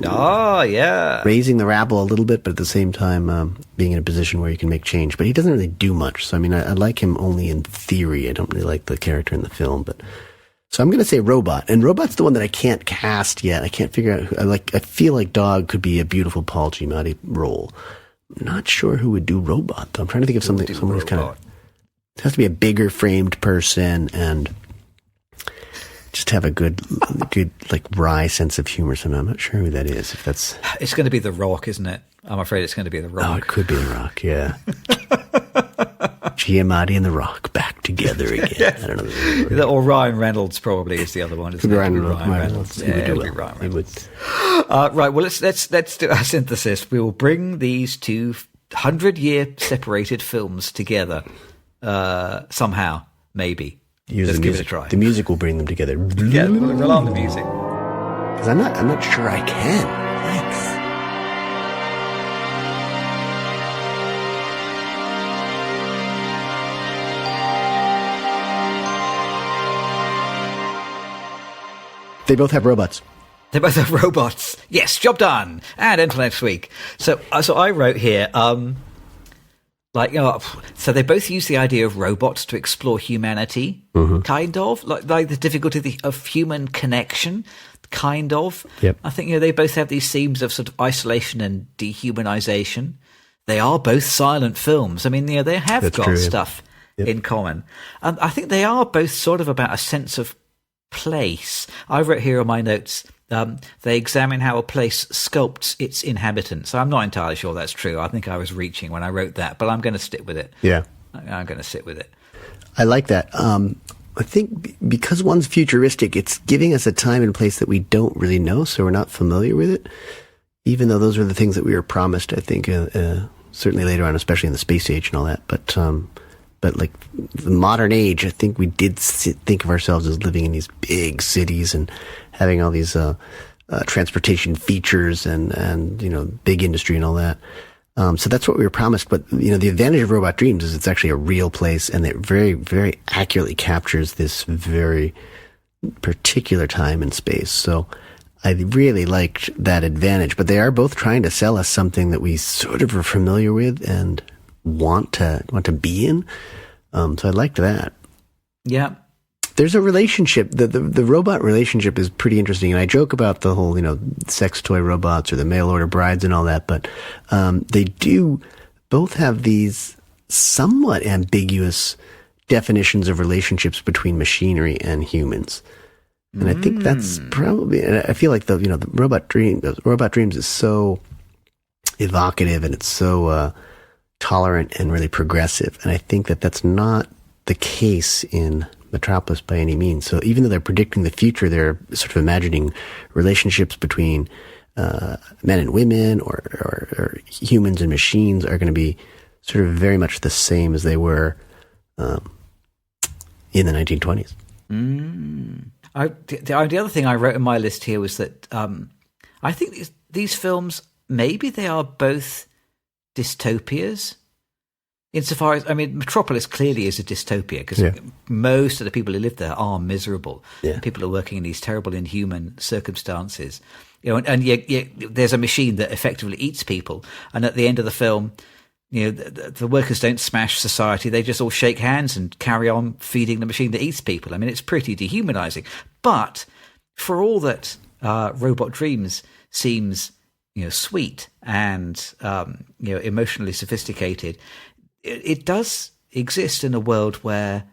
Oh, yeah. Raising the rabble a little bit, but at the same time being in a position where you can make change. But he doesn't really do much. So, I like him only in theory. I don't really like the character in the film, but... So I'm going to say Robot, and Robot's the one that I can't cast yet. I can't figure out I feel like Dog could be a beautiful Paul Giamatti role. I'm not sure who would do Robot, though. I'm trying to think of someone who's kind of... It has to be a bigger framed person and just have a good like wry sense of humor somehow. I'm not sure who that is. If that's... It's going to be The Rock, isn't it? I'm afraid it's going to be The Rock. Oh, it could be The Rock, yeah. Giamatti and The Rock back together again. I don't know. Or Ryan Reynolds probably is the other one. Isn't it? Ryan Reynolds. Yeah, it'll be Ryan Reynolds. Right, well, let's do our synthesis. We will bring these 200-year separated films together somehow, maybe. Let's give it a try. The music will bring them together. Yeah, we'll on the music. Because I'm not sure I can. Thanks. They both have robots. They both have robots. Yes, job done. And until next week. So I wrote here, so they both use the idea of robots to explore humanity, kind of, like the difficulty of human connection, kind of. Yep. I think they both have these themes of sort of isolation and dehumanization. They are both silent films. I mean, they have That's got true, yeah. stuff in common. And I think they are both sort of about a sense of place. I wrote here on my notes, they examine how a place sculpts its inhabitants. I'm not entirely sure that's true. I think I was reaching when I wrote that, but I'm going to stick with it. Yeah. I'm going to sit with it. I like that. I think because one's futuristic, it's giving us a time and place that we don't really know, so we're not familiar with it, even though those are the things that we were promised, I think, certainly later on, especially in the space age and all that. But like the modern age, I think we did think of ourselves as living in these big cities and having all these transportation features and big industry and all that. So that's what we were promised. But the advantage of Robot Dreams is it's actually a real place, and it very, very accurately captures this very particular time and space. So I really liked that advantage. But they are both trying to sell us something that we sort of are familiar with and want to be in. So I liked that. Yeah. There's a relationship. The robot relationship is pretty interesting. And I joke about the whole, sex toy robots or the mail order brides and all that. But they do both have these somewhat ambiguous definitions of relationships between machinery and humans. And I think that's probably, and I feel like the Robot Dreams is so evocative, and it's so tolerant and really progressive. And I think that that's not the case in Metropolis by any means. So even though they're predicting the future, they're sort of imagining relationships between men and women or humans and machines are going to be sort of very much the same as they were in the 1920s. The other thing I wrote in my list here was that I think these films, maybe they are both dystopias. Insofar as, Metropolis clearly is a dystopia because most of the people who live there are miserable. Yeah. People are working in these terrible, inhuman circumstances. And there's a machine that effectively eats people. And at the end of the film, the workers don't smash society. They just all shake hands and carry on feeding the machine that eats people. It's pretty dehumanizing. But for all that Robot Dreams seems sweet and emotionally sophisticated, it does exist in a world where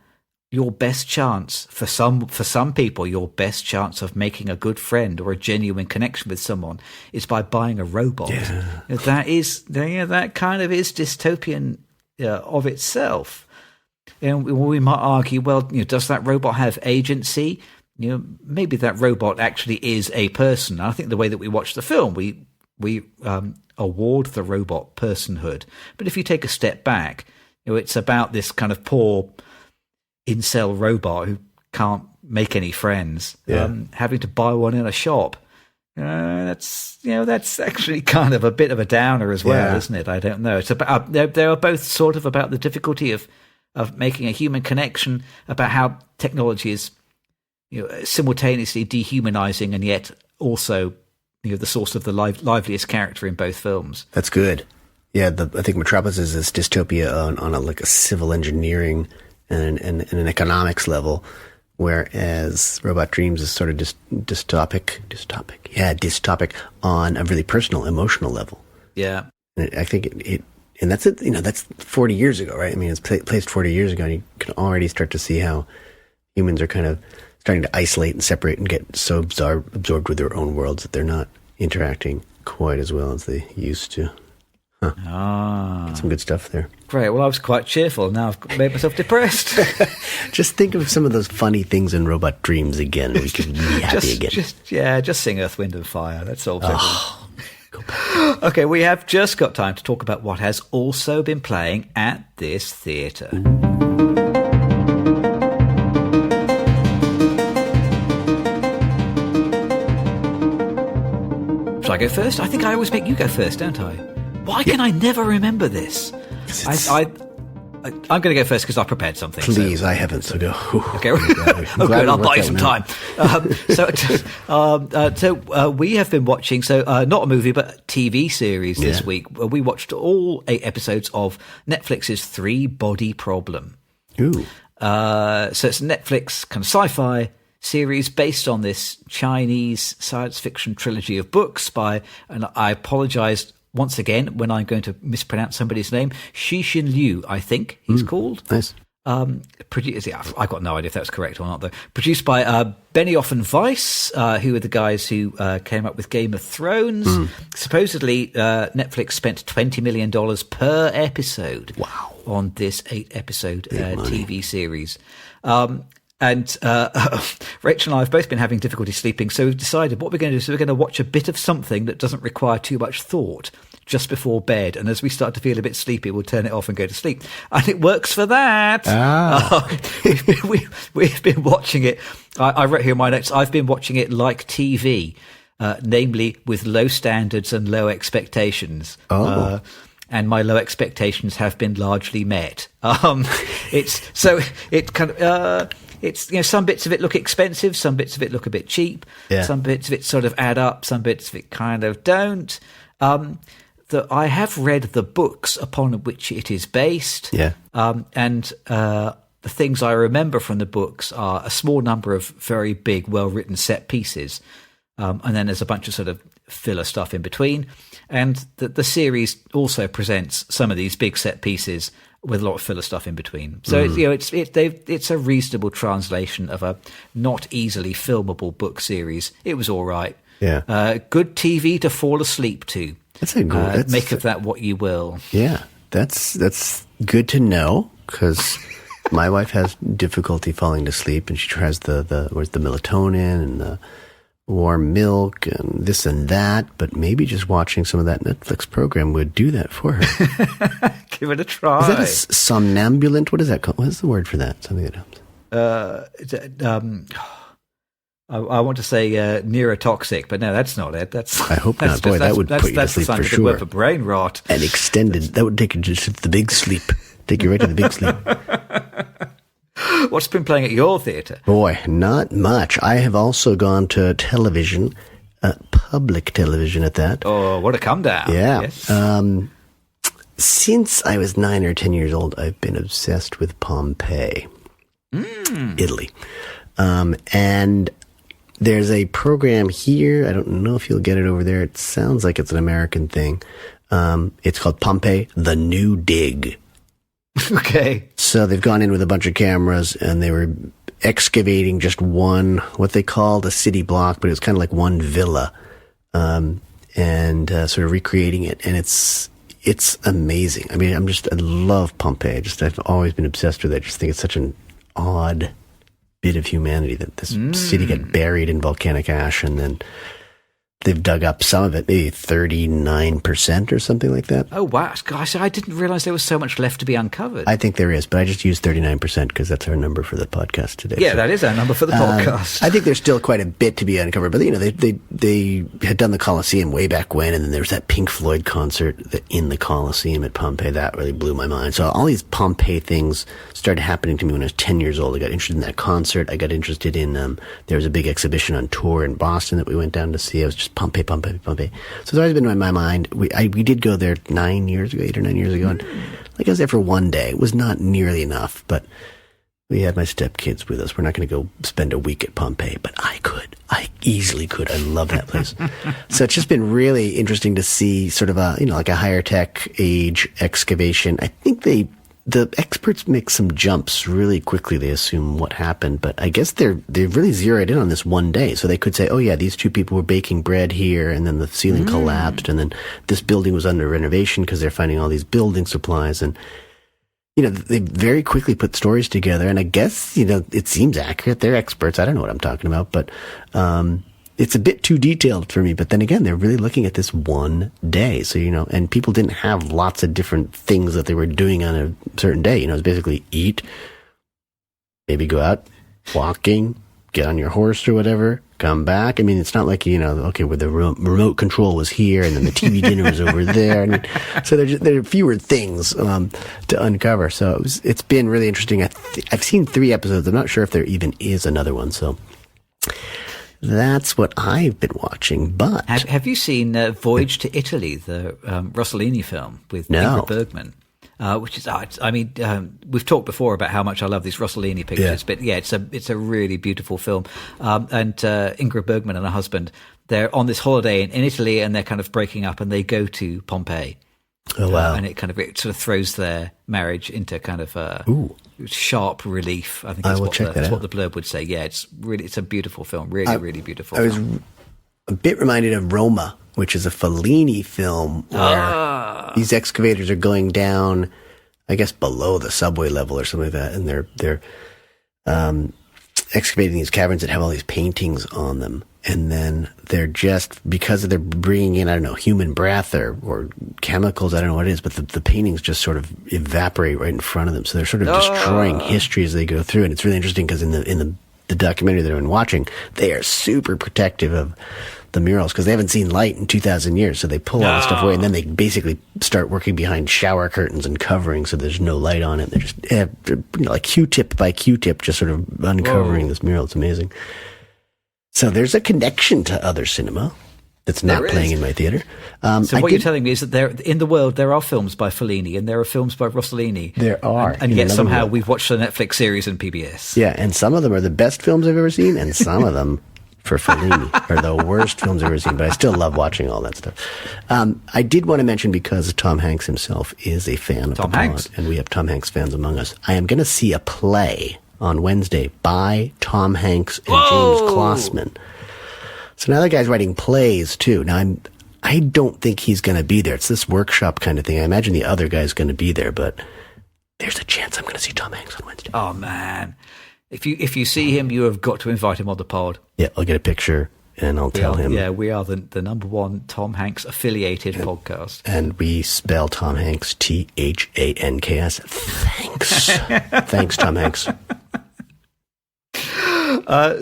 your best chance for some people, your best chance of making a good friend or a genuine connection with someone is by buying a robot. Yeah. That kind of is dystopian of itself. We might argue, well, does that robot have agency? Maybe that robot actually is a person. I think the way that we watch the film, we award the robot personhood. But if you take a step back, it's about this kind of poor incel robot who can't make any friends, having to buy one in a shop. That's actually kind of a bit of a downer as well, isn't it? I don't know. It's about they are both sort of about the difficulty of making a human connection, about how technology is simultaneously dehumanizing and yet also the source of the liveliest character in both films. That's good. Yeah, I think Metropolis is this dystopia on a civil engineering and an economics level, whereas Robot Dreams is sort of dystopic on a really personal, emotional level. Yeah, and I think it and that's it. That's 40 years ago, right? It's placed 40 years ago, and you can already start to see how humans are kind of starting to isolate and separate and get so absorbed with their own worlds that they're not interacting quite as well as they used to. Some good stuff there. Great. Well, I was quite cheerful. Now I've made myself depressed. Just think of some of those funny things in Robot Dreams again. We can be happy again. Just sing Earth, Wind and Fire. That solves everything. Okay, we have just got time to talk about what has also been playing at this theatre. Shall I go first? I think I always make you go first, don't I? Why can I never remember this? I'm going to go first because I prepared something. Please, I haven't, so go. Okay, good, I'll buy you some time. So we have been watching, not a movie, but a TV series this week. We watched all 8 episodes of Netflix's 3 Body Problem. Ooh. So it's a Netflix kind of sci-fi series based on this Chinese science fiction trilogy of books and I apologize once again when I'm going to mispronounce somebody's name, Xixin Liu, I think he's called. Nice. I've got no idea if that's correct or not, though. Produced by Benioff and Weiss, who are the guys who came up with Game of Thrones. Supposedly, Netflix spent $20 million per episode on this 8-episode TV series. And Rachel and I have both been having difficulty sleeping, so we've decided what we're going to do is we're going to watch a bit of something that doesn't require too much thought just before bed. And as we start to feel a bit sleepy, we'll turn it off and go to sleep. And it works for that. We've been watching it. I wrote here in my notes, I've been watching it like TV, namely with low standards and low expectations. And my low expectations have been largely met. It's some bits of it look expensive, some bits of it look a bit cheap, some bits of it sort of add up, some bits of it kind of don't. I have read the books upon which it is based, and the things I remember from the books are a small number of very big, well-written set pieces, and then there's a bunch of sort of filler stuff in between. And the series also presents some of these big set pieces with a lot of filler stuff in between. So it's a reasonable translation of a not easily filmable book series. It was all right. Yeah. Good TV to fall asleep to. Make of that what you will. Yeah, that's good to know, because my wife has difficulty falling to sleep, and she tries the melatonin and the warm milk and this and that, but maybe just watching some of that Netflix program would do that for her. Give it a try. Is that a somnambulant? What is that called? What is the word for that? Something that helps. I want to say neurotoxic, but no, that's not it. I hope not. Boy, that would put you to sleep for sure. Word for brain rot. And extended. That would take you to the big sleep. Take you right to the big sleep. What's been playing at your theatre? Boy, not much. I have also gone to television, public television at that. Oh, what a come down. Yeah. Yes. Since I was 9 or 10 years old, I've been obsessed with Pompeii, Italy. And there's a program here. I don't know if you'll get it over there. It sounds like it's an American thing. It's called Pompeii, The New Dig. Okay. So they've gone in with a bunch of cameras, and they were excavating just one, what they called a city block, but it was kind of like one villa, and sort of recreating it. And it's amazing. I mean, I love Pompeii. I've always been obsessed with it. I just think it's such an odd bit of humanity that this city got buried in volcanic ash, and then they've dug up some of it, maybe 39% or something like that. Oh, wow. Gosh, I didn't realize there was so much left to be uncovered. I think there is, but I just used 39% because that's our number for the podcast today. Yeah, so, that is our number for the podcast. I think there's still quite a bit to be uncovered, but they had done the Colosseum way back when, and then there was that Pink Floyd concert in the Colosseum at Pompeii. That really blew my mind. So all these Pompeii things started happening to me when I was 10 years old. I got interested in that concert. I got interested in, there was a big exhibition on tour in Boston that we went down to see. I was just Pompeii. So it's always been in my mind. We did go there 8 or 9 years ago, and I was there for one day. It was not nearly enough, but we had my stepkids with us. We're not going to go spend a week at Pompeii, but I easily could. I love that place. So it's just been really interesting to see sort of a higher tech age excavation. I think they the experts make some jumps really quickly. They assume what happened, but I guess they've really zeroed in on this one day. So they could say, oh yeah, these two people were baking bread here, and then the ceiling collapsed, and then this building was under renovation because they're finding all these building supplies. And, they very quickly put stories together, and I guess, it seems accurate. They're experts. I don't know what I'm talking about, but, it's a bit too detailed for me, but then again, they're really looking at this one day. So, and people didn't have lots of different things that they were doing on a certain day. It was basically eat, maybe go out walking, get on your horse or whatever, come back. I mean, it's not like, okay, where the remote control was here and then the TV dinner was over there. I mean, so there are fewer things to uncover. So it's been really interesting. I've seen 3 episodes. I'm not sure if there even is another one. So that's what I've been watching, but... Have you seen Voyage to Italy, the Rossellini film with Ingrid Bergman? Which is, we've talked before about how much I love these Rossellini pictures, but yeah, it's a really beautiful film. And Ingrid Bergman and her husband, they're on this holiday in Italy, and they're kind of breaking up, and they go to Pompeii. Oh wow! And it sort of throws their marriage into kind of sharp relief. I think that's what the blurb would say. Yeah, it's a beautiful film. Really beautiful. I was a bit reminded of Roma, which is a Fellini film where these excavators are going down, I guess, below the subway level or something like that, and they're excavating these caverns that have all these paintings on them. And then they're just, because they're bringing in, I don't know, human breath or chemicals, I don't know what it is, but the paintings just sort of evaporate right in front of them. So they're sort of destroying history as they go through. And it's really interesting because in the documentary that I've been watching, they are super protective of the murals because they haven't seen light in 2,000 years. So they pull all the stuff away, and then they basically start working behind shower curtains and covering so there's no light on it. They're just like Q-tip by Q-tip, just sort of uncovering this mural. It's amazing. So there's a connection to other cinema that's not playing in my theater. So what you're telling me is that in the world there are films by Fellini and there are films by Rossellini. There are. And yet somehow we've watched the Netflix series and PBS. Yeah, and some of them are the best films I've ever seen, and some of them, for Fellini, are the worst films I've ever seen, but I still love watching all that stuff. I did want to mention, because Tom Hanks himself is a fan of the pod, and we have Tom Hanks fans among us, I am going to see a play on Wednesday by Tom Hanks and James Klossman. So now the guy's writing plays too. Now I don't think he's going to be there. It's this workshop kind of thing. I imagine the other guy's going to be there, but there's a chance I'm going to see Tom Hanks on Wednesday. Oh man. If you see him, you have got to invite him on the pod. Yeah, I'll get a picture and I'll tell him. Yeah, we are the number one Tom Hanks affiliated podcast. And we spell Tom Hanks THANKS. Thanks. Thanks, Tom Hanks.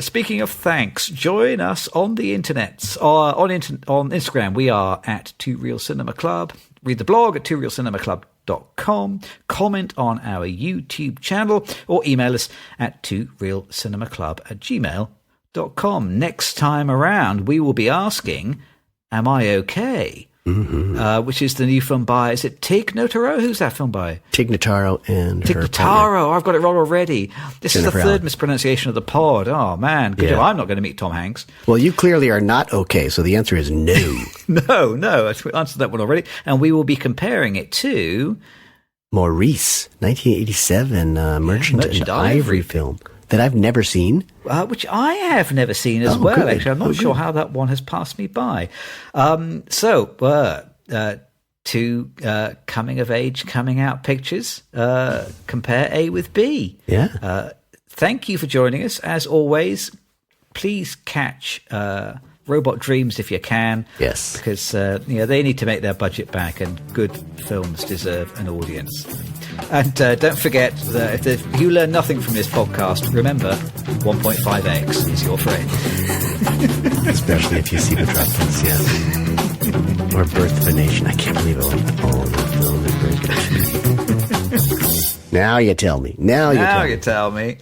Speaking of thanks, join us on the internet. On Instagram, we are at Two Real Cinema Club. Read the blog at tworealcinemaclub.com. Comment on our YouTube channel or email us at tworealcinemaclub@gmail.com. Next time around, we will be asking, am I okay? Mm-hmm. Which is the new film by, is it Tig Notaro? Who's that film by? Tig Notaro and Tig her Notaro. I've got it wrong already. This Jennifer is the third Allen. Mispronunciation of the pod. Oh, man. Good job. I'm not going to meet Tom Hanks. Well, you clearly are not okay, so the answer is no. No. I answered that one already. And we will be comparing it to Maurice, 1987 Merchant and Ivory film that I've never seen. Which I have never seen as well, good. actually. I'm not sure how that one has passed me by. Two coming-of-age, coming-out pictures. Compare A with B. Yeah. Thank you for joining us. As always, please catch Robot Dreams if you can. Yes. Because they need to make their budget back, and good films deserve an audience. And don't forget that if you learn nothing from this podcast, remember 1.5x is your friend. Especially if you see Metropolis, yes. Or Birth of a Nation. I can't believe I like all of the films. Now you tell me. Now you tell me.